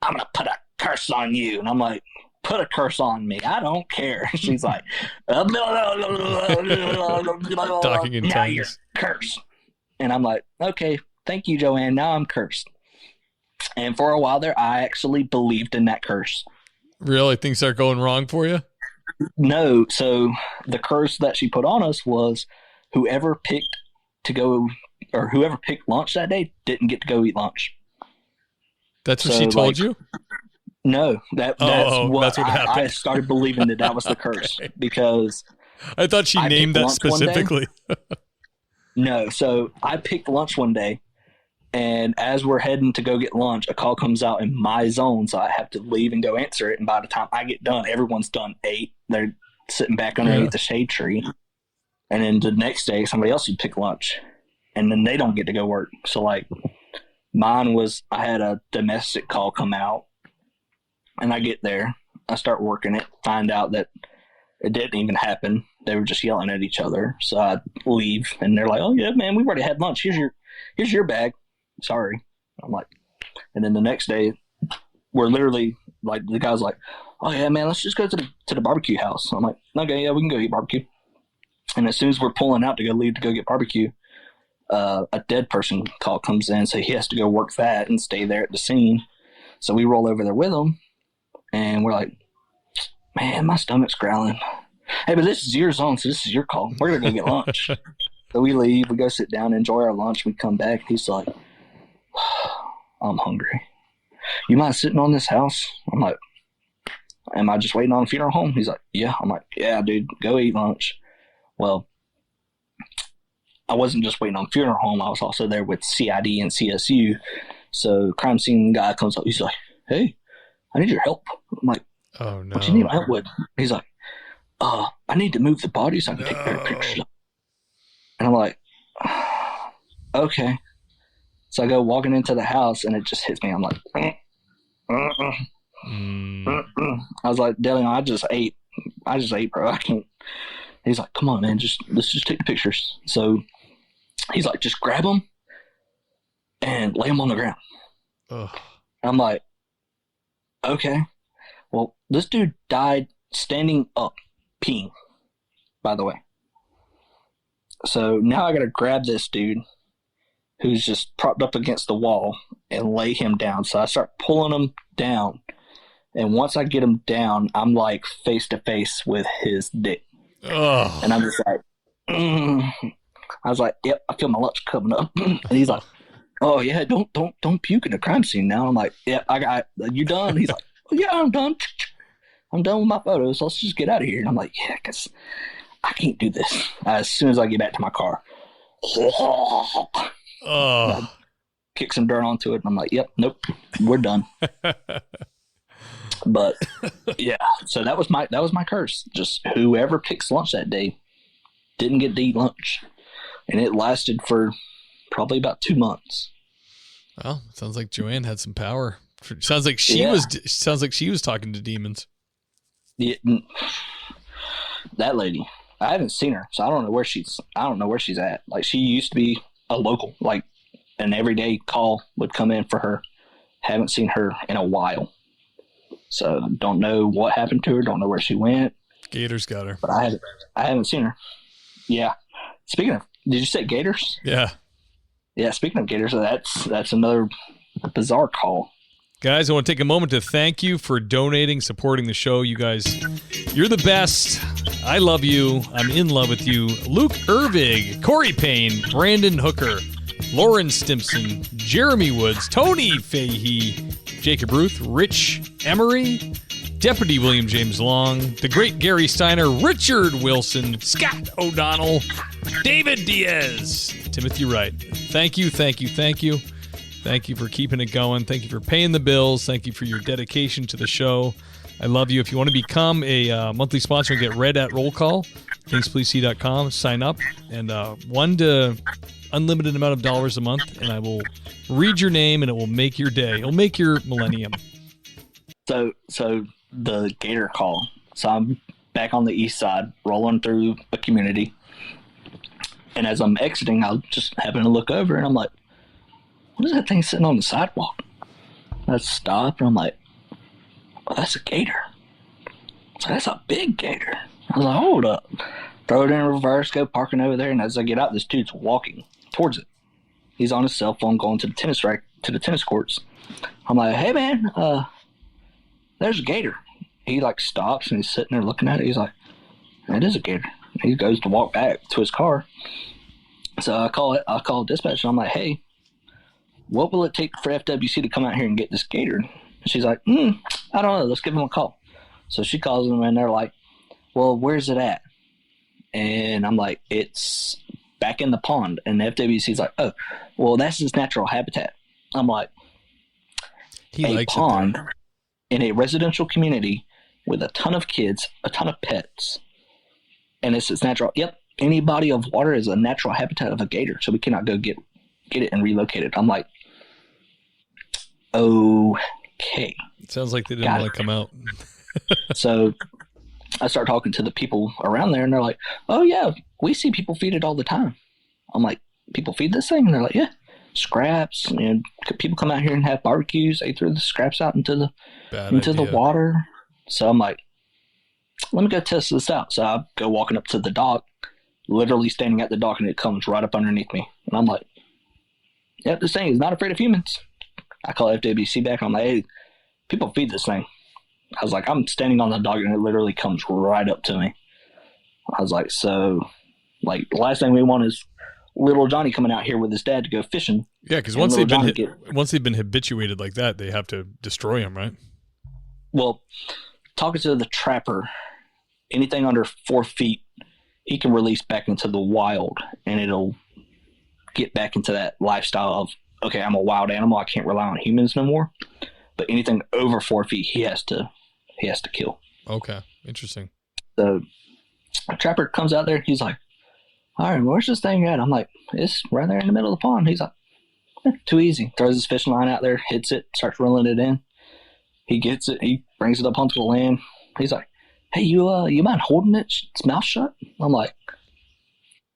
I'm going to put a curse on you. And I'm like, put a curse on me. I don't care. She's like, talking in now you're tongues. cursed. And I'm like, okay, thank you, Joanne. Now I'm cursed. And for a while there, I actually believed in that curse. Really? Things start going wrong for you? No. So the curse that she put on us was whoever picked lunch that day didn't get to go eat lunch. That's what she told you? No, that's what happened. I started believing that was the curse Okay. because I thought she named that specifically. No, so I picked lunch one day, and as we're heading to go get lunch, a call comes out in my zone, so I have to leave and go answer it. And by the time I get done, everyone's done ate. They're sitting back underneath the shade tree. And then the next day, somebody else would pick lunch, and then they don't get to go work. So, like, mine was I had a domestic call come out, and I get there. I start working it, find out that it didn't even happen. They were just yelling at each other. So I leave, and they're like, "Oh yeah, man, we've already had lunch. Here's your bag. Sorry." I'm like, and then the next day, we're literally like, the guy's like, "Oh yeah, man, let's just go to the barbecue house." I'm like, "Okay, yeah, we can go eat barbecue." And as soon as we're pulling out to go leave to go get barbecue, a dead person call comes in, so he has to go work that and stay there at the scene. So we roll over there with him, and we're like, "Man, my stomach's growling. Hey, but this is your zone, so this is your call. We're going to go get lunch." So we leave. We go sit down, enjoy our lunch. We come back. He's like, "I'm hungry. You mind sitting on this house?" I'm like, "Am I just waiting on a funeral home?" He's like, "Yeah." I'm like, "Yeah, dude, go eat lunch." Well, I wasn't just waiting on funeral home. I was also there with CID and CSU. So crime scene guy comes up. He's like, "Hey, I need your help." I'm like, "Oh, no. What do you need my help with?" He's like, "I need to move the body so I can take better pictures." And I'm like, "Okay." So I go walking into the house, and it just hits me. I'm like, I was like, "Delion, I just ate, bro. I can't." He's like, "Come on, man, let's just take the pictures." So he's like, "Just grab them and lay them on the ground." Ugh. I'm like, "Okay." Well, this dude died standing up, peeing, by the way. So now I got to grab this dude who's just propped up against the wall and lay him down. So I start pulling him down. And once I get him down, I'm like face to face with his dick. Ugh. And I'm just like, I was like, "Yep, I feel my lunch coming up." And he's like, "Oh yeah, don't puke in the crime scene now." I'm like, "Yeah, I got you done." He's like, "Oh, yeah, I'm done. I'm done with my photos. Let's just get out of here." And I'm like, "Yeah, because I can't do this." As soon as I get back to my car, kick some dirt onto it, and I'm like, "Yep, nope, we're done." But yeah, so that was my curse. Just whoever picks lunch that day didn't get to eat lunch, and it lasted for probably about 2 months. Well, it sounds like Joanne had some power. Sounds like she was talking to demons. Yeah, that lady, I haven't seen her, so I don't know where she's at. Like, she used to be a local, like an everyday call would come in for her. Haven't seen her in a while. So don't know what happened to her. Don't know where she went. Gators got her. But I haven't seen her. Yeah. Speaking of, did you say Gators? Yeah. Yeah. Speaking of Gators, that's another bizarre call. Guys, I want to take a moment to thank you for donating, supporting the show. You guys, you're the best. I love you. I'm in love with you. Luke Ervig, Corey Payne, Brandon Hooker, Lauren Stimpson, Jeremy Woods, Tony Fahey, Jacob Ruth, Rich Emery, Deputy William James Long, the great Gary Steiner, Richard Wilson, Scott O'Donnell, David Diaz, Timothy Wright. Thank you, thank you, thank you. Thank you for keeping it going. Thank you for paying the bills. Thank you for your dedication to the show. I love you. If you want to become a monthly sponsor and get read at roll call, thingspleasesee.com, sign up, and 1 to unlimited amount of dollars a month, and I will read your name, and it will make your day. It'll make your millennium. So the Gator call. So I'm back on the east side, rolling through a community, and as I'm exiting, I'll just happen to look over, and I'm like, "What is that thing sitting on the sidewalk?" I stop, and I'm like, "Oh, that's a gator." So that's a big gator. I was like, hold up. Throw it in reverse, go parking over there, and as I get out, this dude's walking towards it. He's on his cell phone going to the tennis courts. I'm like, hey man, there's a gator. He like stops and he's sitting there looking at it. He's like, that is a gator. He goes to walk back to his car. So I call dispatch and I'm like, hey, what will it take for FWC to come out here and get this gator? And she's like, I don't know. Let's give him a call. So she calls them and they're like, well, where's it at? And I'm like, it's back in the pond. And the FWC's like, oh, well, that's his natural habitat. I'm like, a pond in a residential community with a ton of kids, a ton of pets, and it's natural. Yep, any body of water is a natural habitat of a gator, so we cannot go get it and relocate it. I'm like, okay. It sounds like they didn't want to come out. So I start talking to the people around there, and they're like, oh, yeah, we see people feed it all the time. I'm like, people feed this thing? And they're like, yeah, scraps. And people come out here and have barbecues. They throw the scraps out into the water. So I'm like, let me go test this out. So I go walking up to the dock, literally standing at the dock, and it comes right up underneath me. And I'm like, yep, this thing is not afraid of humans. I call FWC back. I'm like, hey, people feed this thing. I was like, I'm standing on the dock, and it literally comes right up to me. I was like, so, like, the last thing we want is little Johnny coming out here with his dad to go fishing. Yeah, because once they've been habituated like that, they have to destroy him, right? Well, talking to the trapper, anything under 4 feet, he can release back into the wild, and it'll get back into that lifestyle of, okay, I'm a wild animal. I can't rely on humans no more. But anything over 4 feet, he has to kill. Okay, interesting. So the trapper comes out there. He's like, all right, where's this thing at? I'm like, it's right there in the middle of the pond. He's like, too easy. Throws his fishing line out there, hits it, starts reeling it in. He gets it. He brings it up onto the land. He's like, hey, you mind holding its mouth shut? I'm like,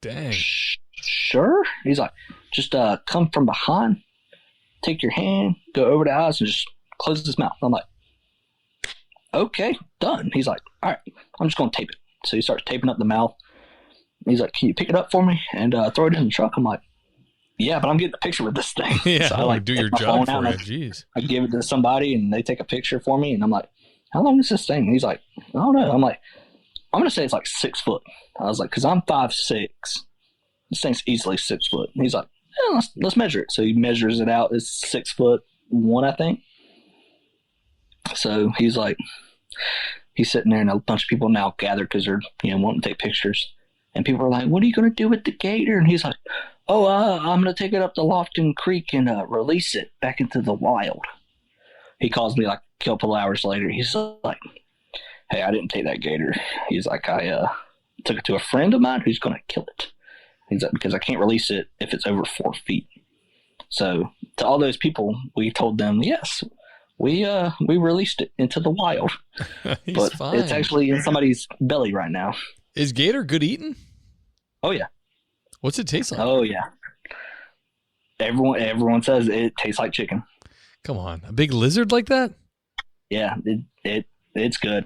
dang. Sure. He's like, just come from behind, take your hand, go over the eyes, and just close his mouth. I'm like, okay, done. He's like, all right, I'm just going to tape it. So he starts taping up the mouth. He's like, can you pick it up for me and throw it in the truck? I'm like, yeah, but I'm getting a picture with this thing. Yeah, so I like do your job for you. Jeez. I give it to somebody and they take a picture for me, and I'm like, how long is this thing? And he's like, I don't know. I'm like, I'm going to say it's like 6 foot. I was like, because I'm 5'6". This thing's easily 6 foot. And he's like, yeah, let's measure it. So he measures it out. It's 6'1", I think. So he's like, he's sitting there, and a bunch of people now gathered because they're wanting to take pictures. And people are like, what are you going to do with the gator? And he's like, oh, I'm going to take it up to Lofton Creek and release it back into the wild. He calls me like a couple hours later. He's like, hey, I didn't take that gator. He's like, I took it to a friend of mine who's going to kill it. He's like, because I can't release it if it's over 4 feet. So to all those people, we told them, yes, we released it into the wild. But fine. It's actually in somebody's belly right now. Is gator good eating? Oh, yeah. What's it taste like? Oh, yeah. Everyone says it tastes like chicken. Come on. A big lizard like that? Yeah, it's good.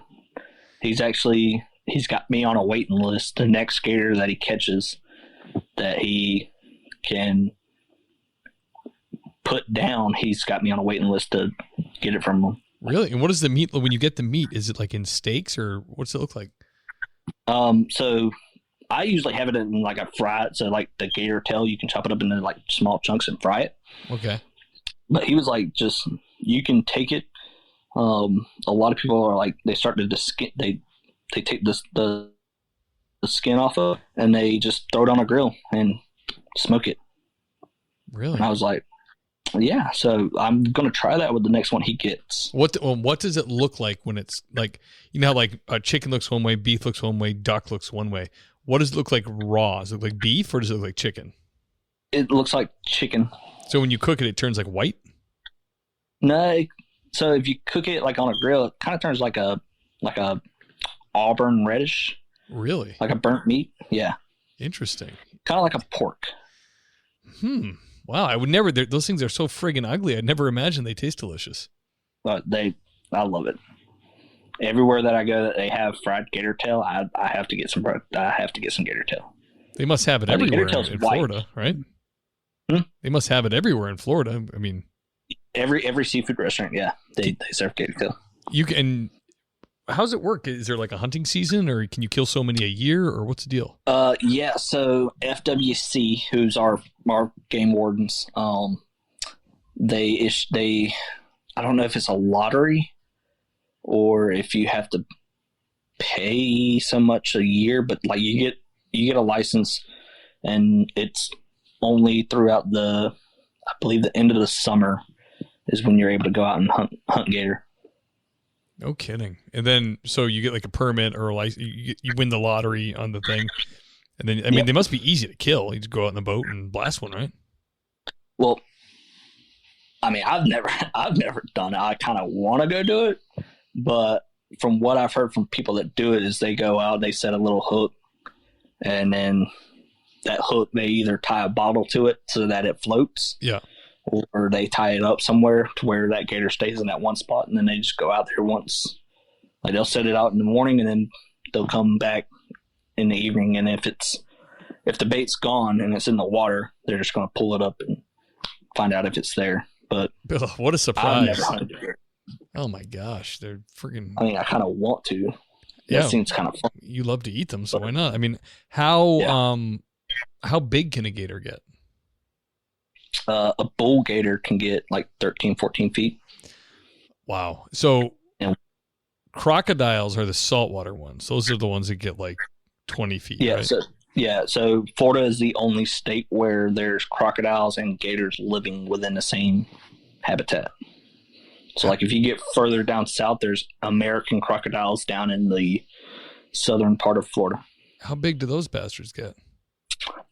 He's got me on a waiting list. The next gator that he catches that he can put down, he's got me on a waiting list to get it from him. Really? And what is the meat? When you get the meat, is it like in steaks or what's it look like? So I usually have it in like a fry it. So like the gator tail, you can chop it up into like small chunks and fry it. Okay. But he was like, just, you can take it. A lot of people are like, they start to skin, they take the skin off of it and they just throw it on a grill and smoke it. Really? And I was like, yeah, so I'm going to try that with the next one he gets. What does it look like when it's like, how like a chicken looks one way, beef looks one way, duck looks one way. What does it look like raw? Does it look like beef or does it look like chicken? It looks like chicken. So when you cook it, it turns like white? No. So if you cook it like on a grill, it kind of turns like a auburn reddish. Really? Like a burnt meat. Yeah. Interesting. Kind of like a pork. Wow. I would never, those things are so friggin' ugly. I'd never imagined they taste delicious. But I love it. everywhere that I go that they have fried gator tail, I have to get some. I have to get some gator tail. They must have it The gator everywhere tail's in white. Florida, right? Hmm? They must have it everywhere in Florida. I mean, Every seafood restaurant, yeah, they serve gator tail. you can. How's it work? Is there like a hunting season, or can you kill so many a year, or what's the deal? Yeah. So FWC, who's our game wardens, they I don't know if it's a lottery or if you have to pay so much a year, but like you get a license, and it's only throughout I believe the end of the summer is when you're able to go out and hunt gator. No kidding. And then, so you get like a permit or a license, you win the lottery on the thing. And then, I mean, they must be easy to kill. You just go out in the boat and blast one, right? Well, I mean, I've never done it. I kind of want to go do it, but from what I've heard from people that do it is they go out, they set a little hook, and then that hook, they either tie a bottle to it so that it floats. Yeah. Or they tie it up somewhere to where that gator stays in that one spot, and then they just go out there once. Like they'll set it out in the morning, and then they'll come back in the evening. And if the bait's gone and it's in the water, they're just going to pull it up and find out if it's there. But Ugh, what a I've surprise! never hunted gator. Oh my gosh, they're freaking. I mean, I kind of want to. Yeah, That seems kind of fun. you love to eat them, so why not? I mean, how big can a gator get? A bull gator can get like 13, 14 feet. Wow. So Yeah. crocodiles are the saltwater ones. Those are the ones that get like 20 feet. Yeah. Right? So Florida is the only state where there's crocodiles and gators living within the same habitat. So like if you get further down south, there's American crocodiles down in the southern part of Florida. How big do those bastards get?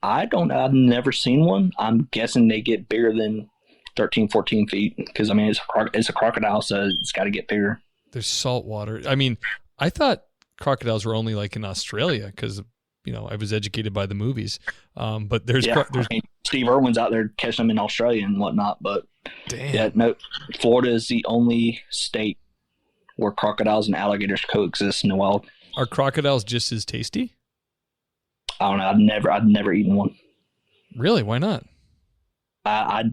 I don't know. I've never seen one. I'm guessing they get bigger than 13, 14 feet because, I mean, it's a crocodile, so it's got to get bigger. There's saltwater. I mean, I thought crocodiles were only like in Australia because, you know, I was educated by the movies. But there's I mean, Steve Irwin's out there catching them in Australia and whatnot. But damn. yeah, no, Florida is the only state where crocodiles and alligators coexist in the wild. Are crocodiles just as tasty? I don't know. I've never eaten one. Really? Why not? I've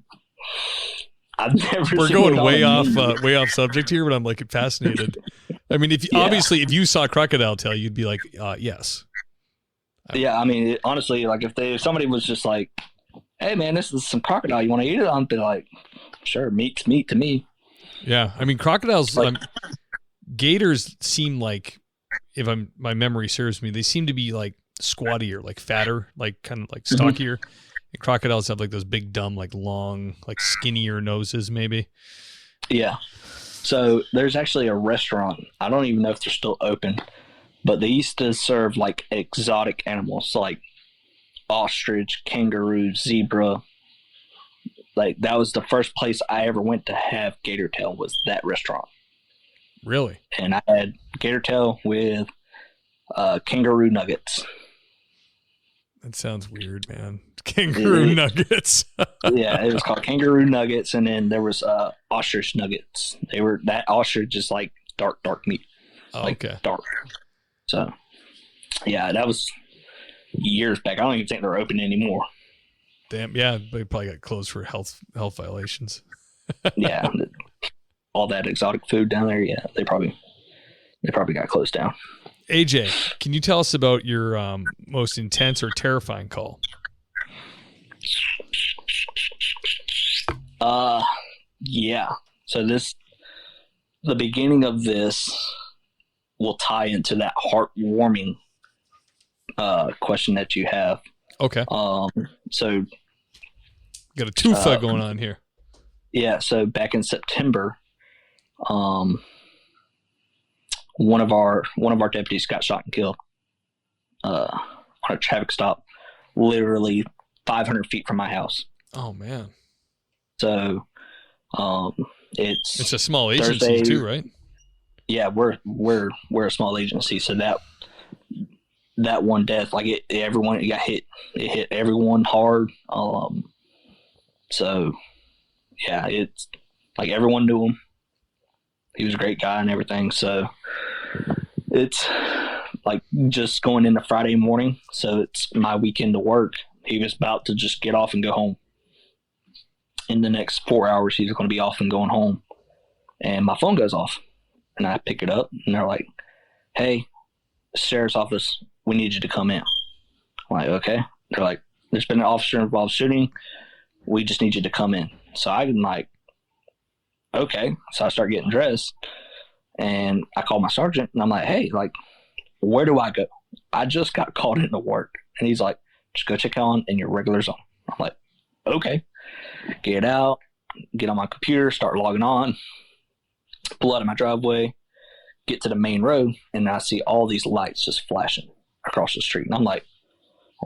never. We're seen going one way on the off menu. way off subject here, but I'm like fascinated. I mean, obviously if you saw crocodile tail, you'd be like, yes. Yeah, I mean, honestly, like if somebody was just like, "Hey, man, this is some crocodile. You want to eat it?" I'd be like, "Sure, meat's meat to me." Yeah, I mean, crocodiles. Like- Gators seem like, if my memory serves me, they seem to be like squattier, like fatter, like kind of like stockier. And crocodiles have like those big, dumb, like long, like skinnier noses, maybe. Yeah. So there's actually a restaurant. I don't even know if they're still open, but they used to serve like exotic animals, like ostrich, kangaroo, zebra. Like that was the first place I ever went to have gator tail was that restaurant. Really? And I had gator tail with kangaroo nuggets. That sounds weird, man. Kangaroo nuggets. Yeah, it was called kangaroo nuggets, and then there was ostrich nuggets. That ostrich is like dark meat. Oh, Like okay. dark. So yeah, that was years back. I don't even think they're open anymore. Damn. Yeah, they probably got closed for health violations. Yeah. All that exotic food down there, yeah, they probably got closed down. AJ, can you tell us about your most intense or terrifying call? Yeah. So the beginning of this will tie into that heartwarming question that you have. Okay. So Got a twofa going on here. yeah, so back in September, one of our deputies got shot and killed on a traffic stop, literally 500 feet from my house. Oh man. So it's a small agency Thursday, too, right? Yeah, we're a small agency, so that one death, like it got hit. It hit everyone hard. So yeah, it's like everyone knew him. He was a great guy and everything. So It's like just going into Friday morning, so it's my weekend to work. He was about to just get off and go home. In the next 4 hours, he's going to be off and going home. And my phone goes off, and I pick it up, and they're like, "Hey, sheriff's office, we need you to come in." I'm like, "Okay." They're like, "There's been an officer involved shooting. We just need you to come in." So I'm like, "Okay." So I start getting dressed, and I call my sergeant, and I'm like, "Hey, like, where do I go? I just got called into work." And he's like, "Just go check on in your regular zone." I'm like, "Okay." Get out, get on my computer, start logging on, pull out of my driveway, get to the main road, and I see all these lights just flashing across the street. And I'm like,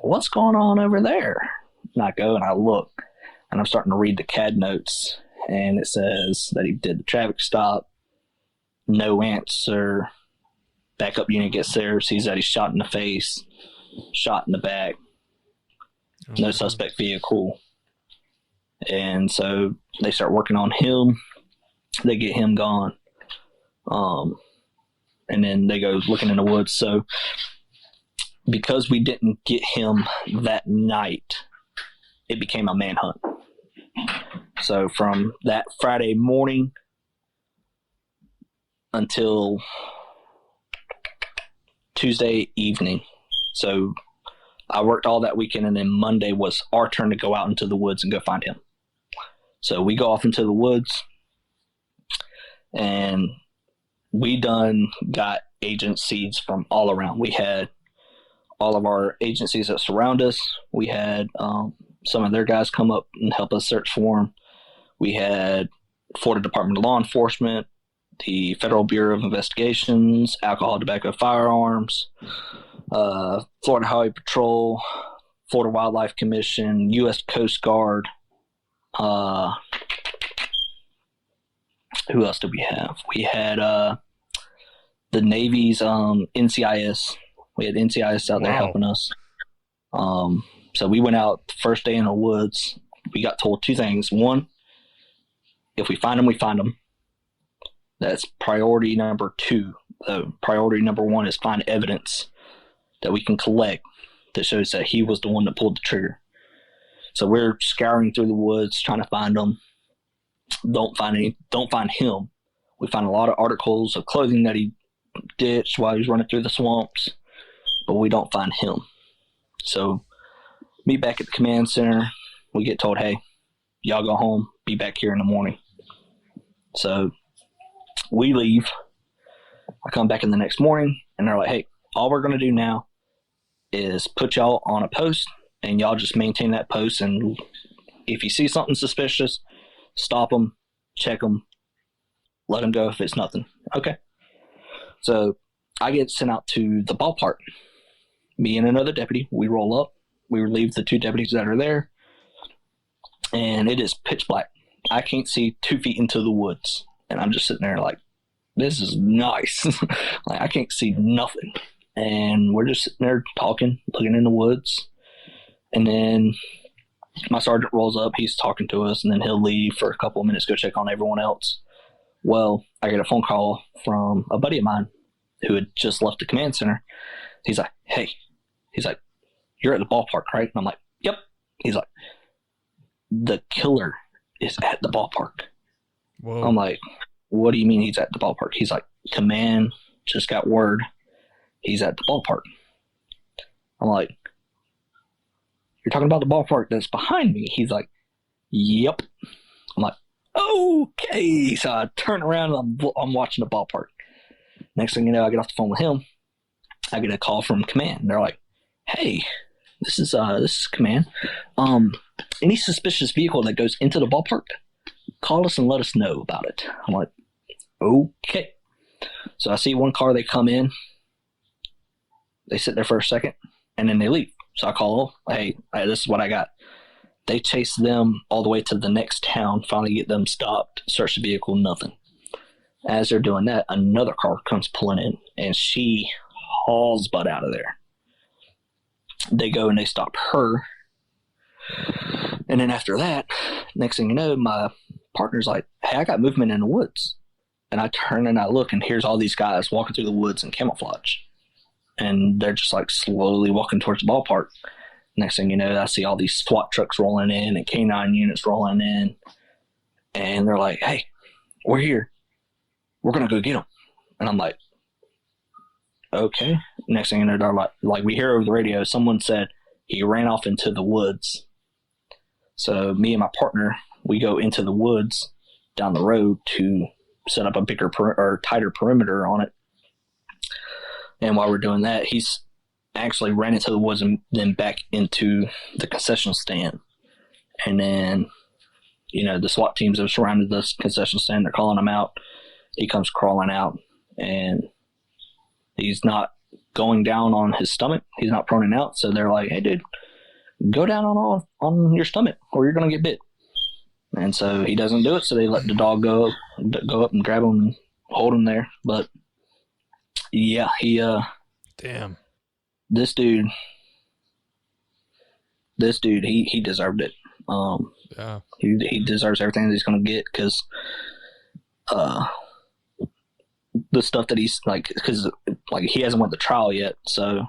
"What's going on over there?" And I go and I look, and I'm starting to read the CAD notes, and it says that he did the traffic stop, no answer, backup unit gets there, sees that he's shot in the face, shot in the back, no suspect vehicle. And so they start working on him. They get him gone. And then they go looking in the woods. So because we didn't get him that night, it became a manhunt. So from that Friday morning until Tuesday evening. So I worked all that weekend, and then Monday was our turn to go out into the woods and go find him. So we go off into the woods, and we got agencies from all around. We had all of our agencies that surround us. We had some of their guys come up and help us search for him. We had Florida Department of Law Enforcement, the Federal Bureau of Investigations, Alcohol, Tobacco, Firearms, Florida Highway Patrol, Florida Wildlife Commission, U.S. Coast Guard. Who else did we have? We had the Navy's NCIS. We had NCIS out there helping us. So we went out the first day in the woods. We got told two things. One, if we find them, we find them. That's priority number two. Priority number one is find evidence that we can collect that shows that he was the one that pulled the trigger. So we're scouring through the woods trying to find him. Don't find him. We find a lot of articles of clothing that he ditched while he was running through the swamps, but we don't find him. So meet back at the command center. We get told, "Hey, y'all go home. Be back here in the morning." So we leave. I come back in the next morning, and they're like, "Hey, all we're going to do now is put y'all on a post, and y'all just maintain that post, and if you see something suspicious, stop them, check them, let them go if it's nothing." Okay. So I get sent out to the ballpark. Me and another deputy, we roll up. We relieve the two deputies that are there, and it is pitch black. I can't see 2 feet into the woods, and I'm just sitting there like, this is nice. Like, I can't see nothing. And we're just sitting there talking, looking in the woods. And then my sergeant rolls up. He's talking to us, and then he'll leave for a couple of minutes, go check on everyone else. Well, I get a phone call from a buddy of mine who had just left the command center. He's like, "Hey," he's like, "You're at the ballpark, right?" And I'm like, "Yep." He's like, "The killer is at the ballpark." Whoa. I'm like, "What do you mean he's at the ballpark?" He's like, "Command just got word he's at the ballpark." I'm like, "You're talking about the ballpark that's behind me?" He's like, "Yep." I'm like, "Okay." So I turn around, and I'm watching the ballpark. Next thing you know, I get off the phone with him. I get a call from command. They're like, "Hey, this is command. Any suspicious vehicle that goes into the ballpark, call us and let us know about it." I'm like, "Okay." So I see one car. They come in. They sit there for a second, and then they leave. So I call, hey, this is what I got. They chase them all the way to the next town, finally get them stopped, search the vehicle, nothing. As they're doing that, another car comes pulling in, and she hauls butt out of there. They go and they stop her. And then after that, next thing you know, my partner's like, "Hey, I got movement in the woods." And I turn and I look, and here's all these guys walking through the woods in camouflage. And they're just like slowly walking towards the ballpark. Next thing you know, I see all these SWAT trucks rolling in and K9 units rolling in. And they're like, hey, we're here. We're going to go get them. And I'm like, okay. Next thing you know, they're like we hear over the radio, someone said he ran off into the woods. So me and my partner, we go into the woods down the road to set up a bigger or tighter perimeter on it. And while we're doing that, he's actually ran into the woods and then back into the concession stand. And then, the SWAT teams have surrounded this concession stand. They're calling him out. He comes crawling out, and he's not going down on his stomach. He's not proning out. So they're like, hey, dude, go down on your stomach or you're going to get bit. And so he doesn't do it. So they let the dog go up and grab him and hold him there. But yeah, damn, this dude, he deserved it. Yeah, he deserves everything that he's going to get because, the stuff that he's because he hasn't went to trial yet, so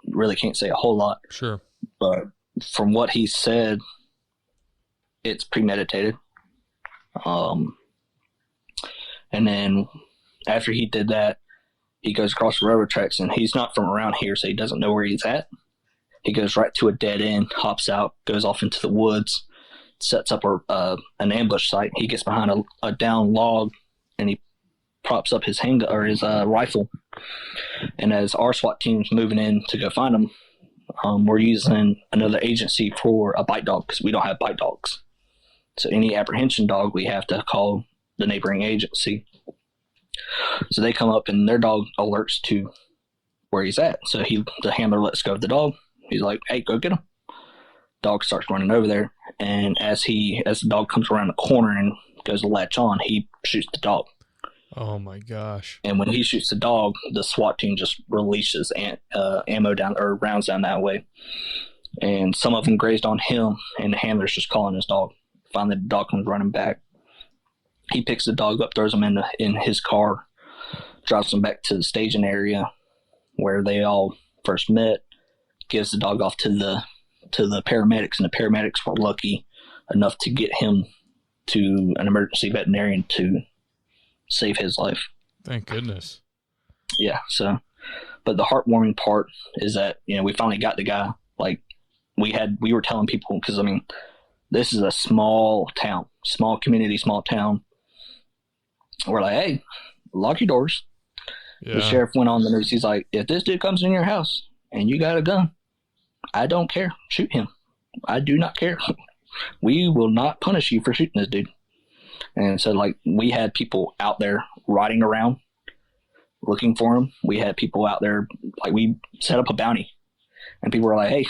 really can't say a whole lot. Sure, but from what he said, it's premeditated. And then after he did that, he goes across the railroad tracks, and he's not from around here, so he doesn't know where he's at. He goes right to a dead end, hops out, goes off into the woods, sets up an ambush site. He gets behind a down log, and he props up his handgun or his rifle. And as our SWAT team's moving in to go find him, we're using another agency for a bite dog because we don't have bite dogs. So any apprehension dog, we have to call the neighboring agency. So they come up and their dog alerts to where he's at. So the handler lets go of the dog. He's like, hey, go get him. Dog starts running over there. And as the dog comes around the corner and goes to latch on, he shoots the dog. Oh my gosh. And when he shoots the dog, the SWAT team just releases ammo down or rounds down that way. And some of them grazed on him, and the handler's just calling his dog. Finally, the dog comes running back. He picks the dog up, throws him in his car, drives him back to the staging area where they all first met, gives the dog off to the paramedics, and the paramedics were lucky enough to get him to an emergency veterinarian to save his life. Thank goodness. Yeah. So, but the heartwarming part is that, we finally got the guy. We were telling people, because this is a small town, small community, small town. We're like, hey, lock your doors. Yeah. The sheriff went on the news. He's like, if this dude comes in your house and you got a gun, I don't care. Shoot him. I do not care. We will not punish you for shooting this dude. And so, we had people out there riding around looking for him. We had people out there, we set up a bounty. And people were like, hey,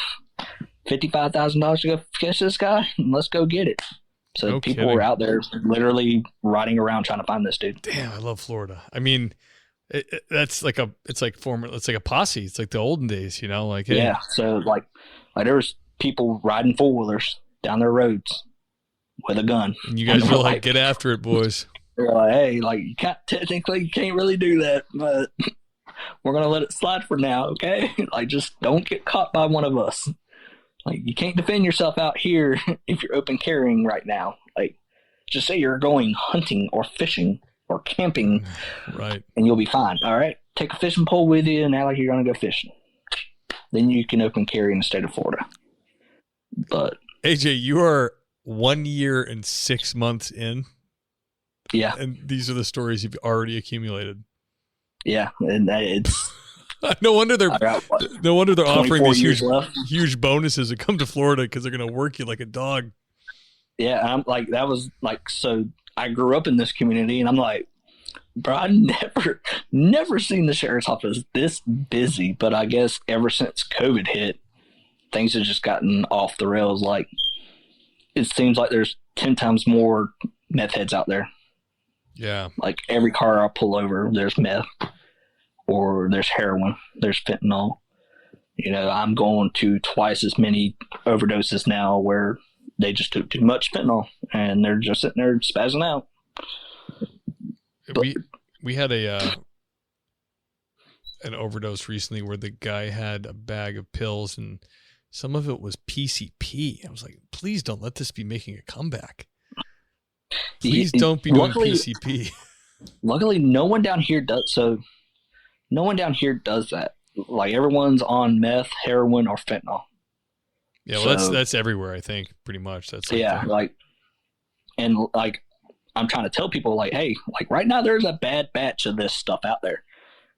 $55,000 to go catch this guy? Let's go get it. So no people kidding. were out there literally riding around trying to find this dude. Damn, I love Florida. It's like a posse. It's like the olden days, Hey. Yeah. So there was people riding 4-wheelers down their roads with a gun. And you guys were like, get after it, boys. They're like, hey, you can't really do that, but we're going to let it slide for now. Okay. Just don't get caught by one of us. You can't defend yourself out here if you're open carrying right now. Just say you're going hunting or fishing or camping. Right. And you'll be fine. All right. Take a fishing pole with you and act like you're going to go fishing. Then you can open carry in the state of Florida. But AJ, you are 1 year and 6 months in. Yeah. And these are the stories you've already accumulated. Yeah. And it's no wonder they're offering these huge bonuses to come to Florida because they're going to work you like a dog. Yeah, I'm so I grew up in this community, and I'm like, bro, I never seen the sheriff's office this busy. But I guess ever since COVID hit, things have just gotten off the rails. It seems like there's 10 times more meth heads out there. Yeah. Every car I pull over, there's meth. Or there's heroin, there's fentanyl. I'm going to twice as many overdoses now where they just took too much fentanyl and they're just sitting there spazzing out. we had an overdose recently where the guy had a bag of pills and some of it was PCP. I was like, please don't let this be making a comeback. Please don't be doing PCP. Luckily, no one down here does. So, no one down here does that. Like everyone's on meth, heroin, or fentanyl. Yeah, well, that's everywhere. I think pretty much. That's I'm trying to tell people like, hey, like right now there's a bad batch of this stuff out there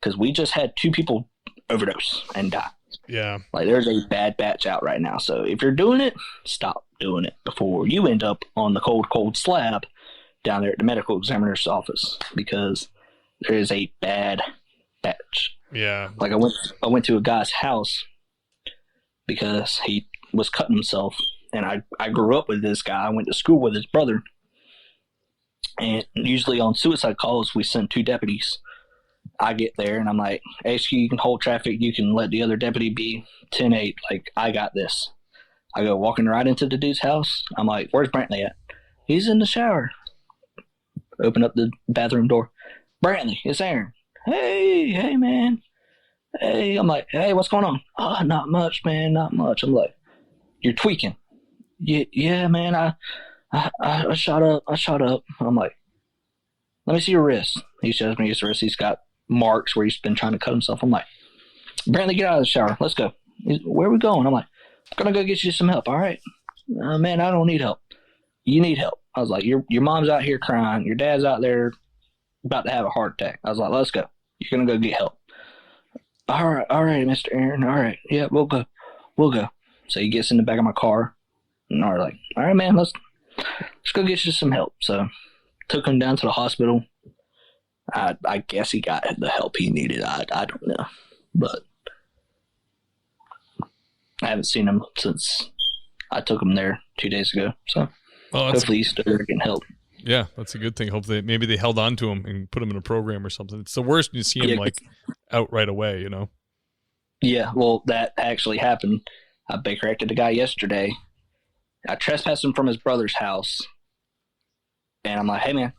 because we just had 2 people overdose and die. Yeah, like there's a bad batch out right now. So if you're doing it, stop doing it before you end up on the cold slab down there at the medical examiner's office because there is a bad batch. Yeah, like I went to a guy's house because he was cutting himself, and I grew up with this guy. I went to school with his brother, and usually on suicide calls we send 2 deputies. I get there and I'm like, HQ, you can hold traffic, you can let the other deputy be 10-8. Like, I got this. I go walking right into the dude's house. I'm like, where's Brantley at? He's in the shower. Open up the bathroom door. Brantley, it's Aaron. Hey, man. Hey, I'm like, hey, what's going on? Oh, not much, man, not much. I'm like, you're tweaking. Yeah, man, I shot up. I'm like, let me see your wrist. He shows me his wrist. He's got marks where he's been trying to cut himself. I'm like, Brantley, get out of the shower. Let's go. Where are we going? I'm like, I'm going to go get you some help. All right. Man, I don't need help. You need help. I was like, your mom's out here crying. Your dad's out there about to have a heart attack. I was like, let's go. You're going to go get help. All right, Mr. Aaron. All right. Yeah, we'll go. So he gets in the back of my car. And I was like, all right, man, let's go get you some help. So took him down to the hospital. I guess he got the help he needed. I don't know. But I haven't seen him since I took him there 2 days ago. So hopefully he's still getting help. Yeah, that's a good thing. Hopefully maybe they held on to him and put him in a program or something. It's the worst when you see him out right away, you know? Yeah, well, that actually happened. I Baker acted a guy yesterday. I trespassed him from his brother's house. And I'm like, hey, man,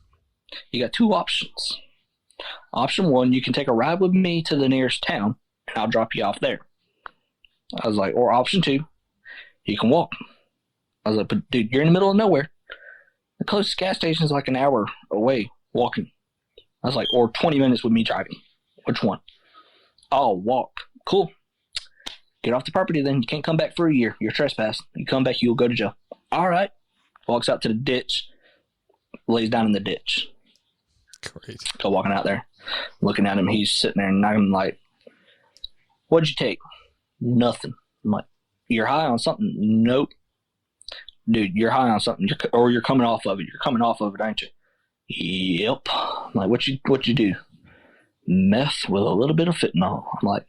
you got 2 options. Option 1, you can take a ride with me to the nearest town, and I'll drop you off there. I was like, or option 2, you can walk. I was like, but dude, you're in the middle of nowhere. The closest gas station is like an hour away walking. I was like, or 20 minutes with me driving. Which one? I'll walk. Cool. Get off the property then. You can't come back for a year. You're trespassed. You come back, you'll go to jail. All right. Walks out to the ditch. Lays down in the ditch. Great. Go walking out there. Looking at him. He's sitting there and I'm like, what'd you take? Nothing. I'm like, you're high on something? Nope. Dude, you're high on something. You're coming off of it. You're coming off of it, ain't you? Yep. I'm like, what you do? Meth with a little bit of fentanyl. I'm like,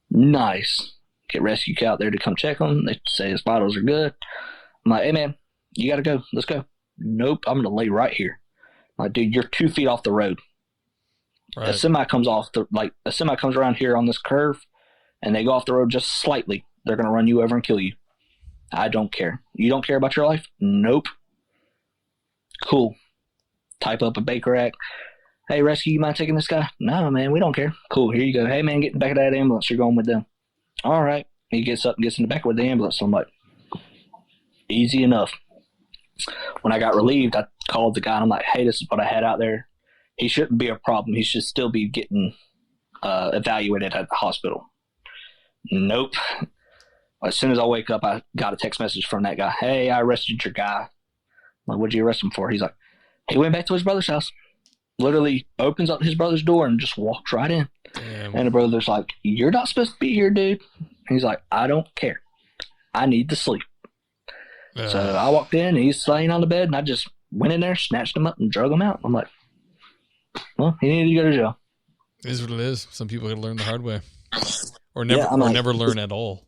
nice. Get rescue out there to come check him. They say his vitals are good. I'm like, hey man, you gotta go. Let's go. Nope, I'm gonna lay right here. I'm like, dude, you're 2 feet off the road. Right. A semi comes around here on this curve, and they go off the road just slightly. They're gonna run you over and kill you. I don't care. You don't care about your life? Nope. Cool. Type up a Baker Act. Hey, rescue, you mind taking this guy? No, man, we don't care. Cool, here you go. Hey, man, get in the back of that ambulance. You're going with them. All right. He gets up and gets in the back with the ambulance. I'm like, easy enough. When I got relieved, I called the guy, and I'm like, hey, this is what I had out there. He shouldn't be a problem. He should still be getting evaluated at the hospital. Nope. As soon as I wake up, I got a text message from that guy. Hey, I arrested your guy. I'm like, what'd you arrest him for? He's like, he went back to his brother's house. Literally opens up his brother's door and just walks right in. Damn. And the brother's like, you're not supposed to be here, dude. And he's like, I don't care. I need to sleep. So I walked in, and he's laying on the bed, and I just went in there, snatched him up, and drug him out. I'm like, well, he needed to go to jail. It is what it is. Some people gotta learn the hard way. Or never learn at all.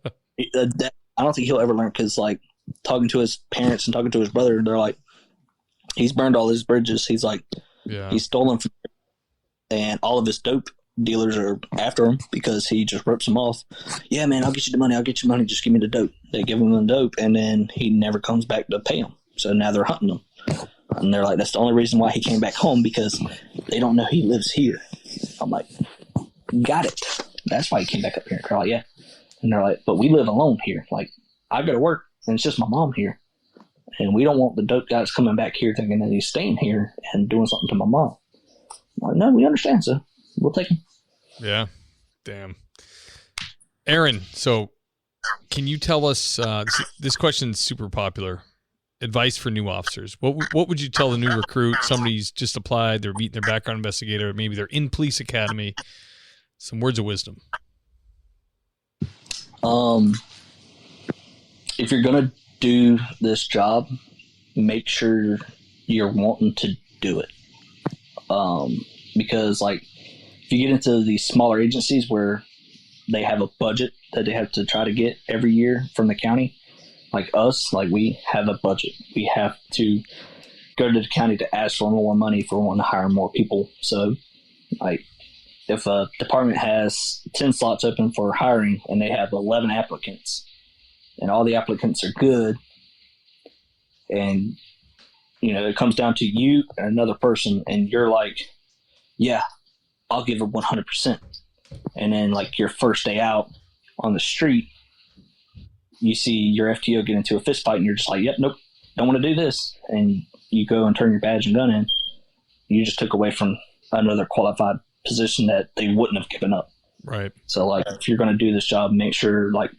I don't think he'll ever learn because, like, talking to his parents and talking to his brother, they're like, he's burned all his bridges. He's like, he's stolen from, and all of his dope dealers are after him because he just rips them off. Yeah, man, I'll get you the money. Just give me the dope. They give him the dope, and then he never comes back to pay them. So now they're hunting him. And they're like, that's the only reason why he came back home, because they don't know he lives here. I'm like, got it. That's why he came back up here. They're like, yeah. And they're like, but we live alone here. Like, I go to work, and it's just my mom here. And we don't want the dope guys coming back here thinking that he's staying here and doing something to my mom. I'm like, no, we understand, so we'll take him. Yeah. Damn. Aaron, so can you tell us, this question's super popular, advice for new officers. What would you tell a new recruit, somebody's just applied, they're meeting their background investigator, maybe they're in police academy, some words of wisdom? If you're going to do this job, make sure you're wanting to do it. Because like, if you get into these smaller agencies where they have a budget that they have to try to get every year from the county, like us, like we have a budget. We have to go to the county to ask for more money if we want to hire more people. So like, if a department has 10 slots open for hiring and they have 11 applicants and all the applicants are good, and it comes down to you and another person, and you're like, yeah, I'll give it 100%. And then like your first day out on the street, you see your FTO get into a fist fight and you're just like, yep, nope, don't want to do this. And you go and turn your badge and gun in. You just took away from another qualified position that they wouldn't have given up. Right. So like, if you're going to do this job, make sure like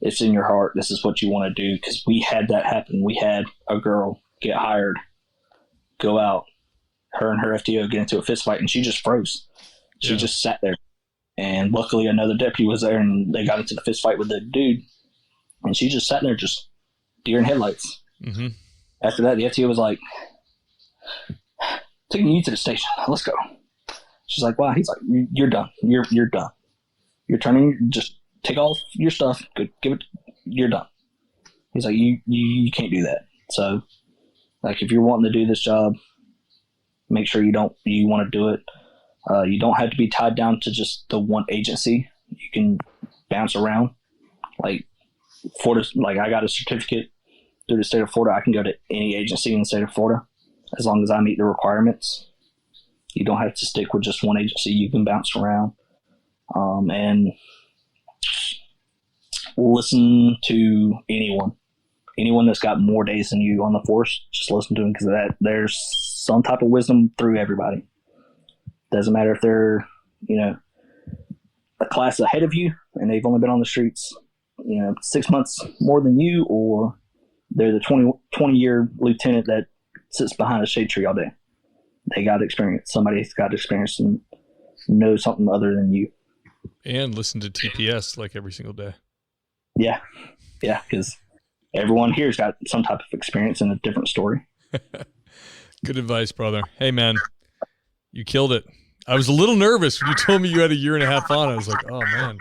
it's in your heart. This is what you want to do. Because we had that happen. We had a girl get hired, go out, her and her FTO get into a fist fight, and she just froze. She just sat there. And luckily another deputy was there, and they got into the fist fight with the dude. And she just sat there, just deer in headlights. Mm-hmm. After that, the FTO was like, taking you to the station. Let's go. She's like, wow. He's like, you're done. You're done. You're turning, just take all your stuff. Good. Give it. You're done. He's like, you can't do that. So like, if you're wanting to do this job, make sure you want to do it. You don't have to be tied down to just the one agency. You can bounce around. Like Florida, like I got a certificate through the state of Florida. I can go to any agency in the state of Florida as long as I meet the requirements. You don't have to stick with just one agency. You can bounce around. And listen to anyone that's got more days than you on the force. Just listen to them, because there's some type of wisdom through everybody. Doesn't matter if they're, a class ahead of you and they've only been on the streets, 6 months more than you, or they're the 20-year lieutenant that sits behind a shade tree all day. They got experience. Somebody's got experience and knows something other than you. And listen to TPS like every single day. Yeah. Yeah, because everyone here's got some type of experience and a different story. Good advice, brother. Hey, man, you killed it. I was a little nervous when you told me you had a year and a half on. I was like, oh, man.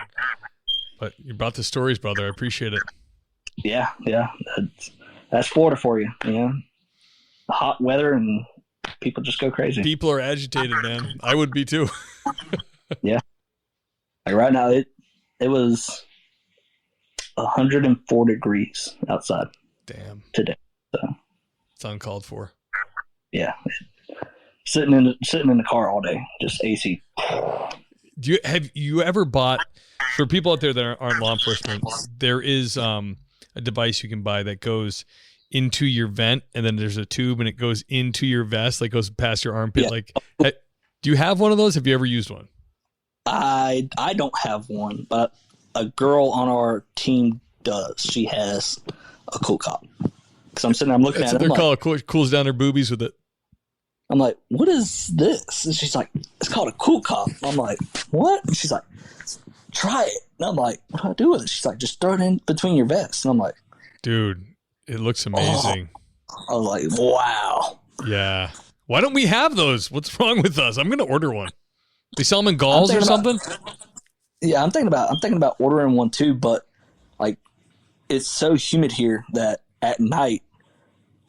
But you brought the stories, brother. I appreciate it. Yeah. That's Florida for you. The hot weather and people just go crazy. People are agitated, man. I would be too. Yeah. Like right now, it was 104 degrees outside. Damn. Today. So it's uncalled for. Yeah. Sitting in the car all day, just AC. Have you ever bought, for people out there that aren't law enforcement, there is a device you can buy that goes into your vent, and then there's a tube and it goes into your vest, like goes past your armpit. Yeah. Like, do you have one of those? Have you ever used one? I don't have one, but a girl on our team does. She has a cool cop. Because I'm sitting there, I'm looking at it. They're called cools down her boobies with it. I'm like, what is this? And she's like, it's called a cool cop. I'm like, what? And she's like, try it. And I'm like, what do I do with it? She's like, just throw it in between your vests. And I'm like, dude, it looks amazing. I was like, wow. Yeah. Why don't we have those? What's wrong with us? I'm going to order one. They sell them in galls or something? Yeah, I'm thinking about ordering one too, but like, it's so humid here that at night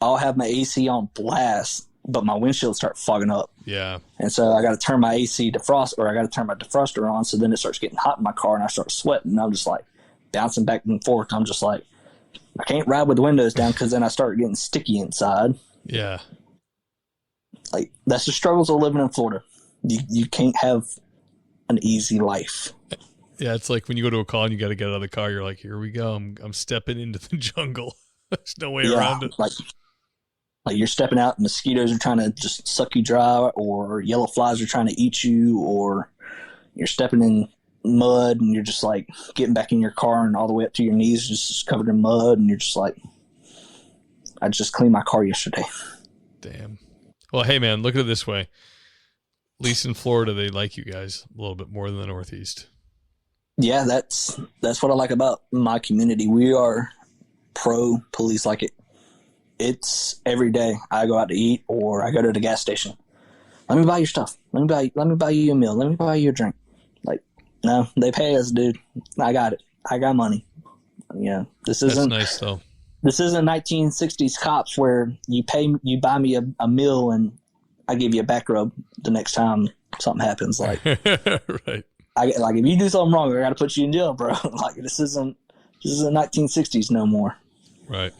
I'll have my AC on blast, but my windshield starts fogging up. Yeah. And so I got to turn my AC defrost, or I got to turn my defroster on. So then it starts getting hot in my car and I start sweating. And I'm just like bouncing back and forth. I'm just like, I can't ride with the windows down because then I start getting sticky inside. Yeah. Like, that's the struggles of living in Florida. You can't have an easy life. Yeah, it's like when you go to a call and you got to get out of the car. You're like, here we go. I'm stepping into the jungle. There's no way around it. Like you're stepping out, and mosquitoes are trying to just suck you dry, or yellow flies are trying to eat you, or you're stepping in mud and you're just like getting back in your car and all the way up to your knees just covered in mud, and you're just like, I just cleaned my car yesterday. Damn. Well, hey man, look at it this way. At least in Florida, they like you guys a little bit more than the Northeast. Yeah, that's what I like about my community. We are pro police. Like it's every day I go out to eat or I go to the gas station. Let me buy your stuff. Let me buy you a meal. Let me buy you a drink. Like, no, they pay us, dude. I got it. I got money. Yeah, That's nice though. This isn't 1960s cops where you buy me a meal and I give you a back rub the next time something happens. Like, right. Like if you do something wrong, I got to put you in jail, bro. Like this isn't 1960s no more. Right.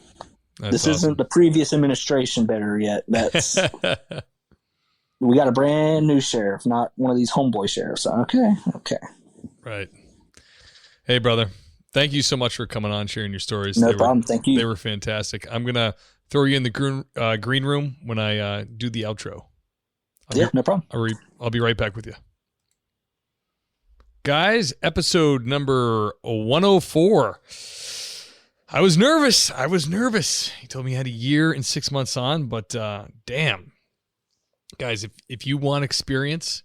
This isn't the previous administration better yet. That's we got a brand new sheriff, not one of these homeboy sheriffs. Okay. Right. Hey, brother. Thank you so much for coming on, sharing your stories. No problem. Thank you. They were fantastic. I'm gonna throw you in the green room when I do the outro. No problem. I'll be right back with you. Guys, episode number 104. I was nervous. He told me he had a year and 6 months on, but damn. Guys, if you want experience,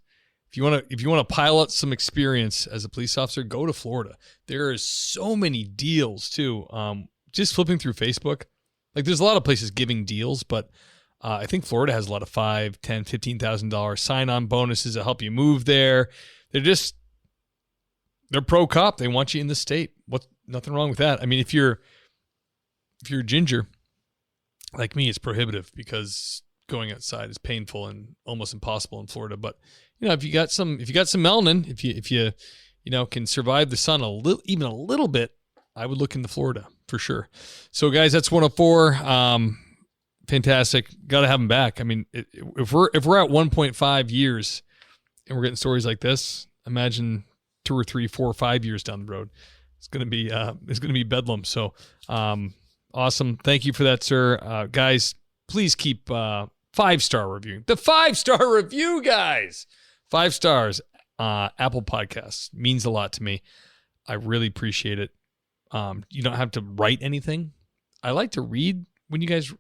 if you want to pile up some experience as a police officer, go to Florida. There is so many deals too. Just flipping through Facebook, like there's a lot of places giving deals, but I think Florida has a lot of $5,000, $10,000, $15,000 sign-on bonuses that help you move there. They're pro cop. They want you in the state. Nothing wrong with that. I mean, if you're ginger like me, it's prohibitive because going outside is painful and almost impossible in Florida. But if you got some melanin, if you can survive the sun even a little bit, I would look into Florida for sure. So guys, that's 104. Fantastic. Got to have them back. I mean, if we're at 1.5 years and we're getting stories like this, imagine 2 or 3, 4 or 5 years down the road. It's going to be bedlam. So, awesome. Thank you for that, sir. Guys, please keep 5-star reviewing. The 5-star review, guys. 5 stars. Apple Podcasts means a lot to me. I really appreciate it. You don't have to write anything. I like to read when you guys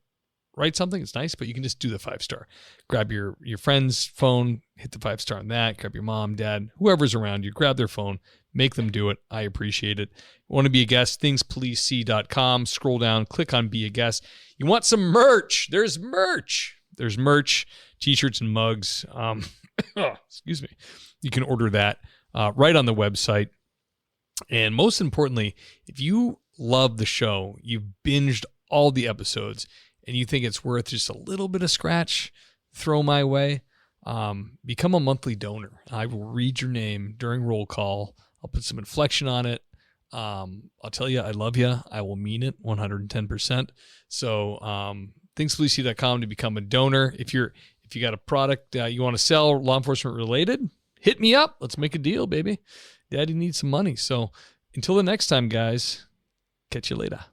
write something. It's nice, but you can just do the 5-star. Grab your friend's phone, hit the 5-star on that. Grab your mom, dad, whoever's around you. Grab their phone. Make them do it. I appreciate it. Want to be a guest? thingspolicec.com. Scroll down. Click on Be a Guest. You want some merch? There's merch. T-shirts and mugs. Excuse me. You can order that right on the website. And most importantly, if you love the show, you've binged all the episodes, and you think it's worth just a little bit of scratch, throw my way, become a monthly donor. I will read your name during roll call. I'll put some inflection on it. I'll tell you I love you. I will mean it 110%. So thingspolicec.com to become a donor. If you got a product you want to sell, law enforcement related, hit me up. Let's make a deal, baby. Daddy needs some money. So until the next time, guys, catch you later.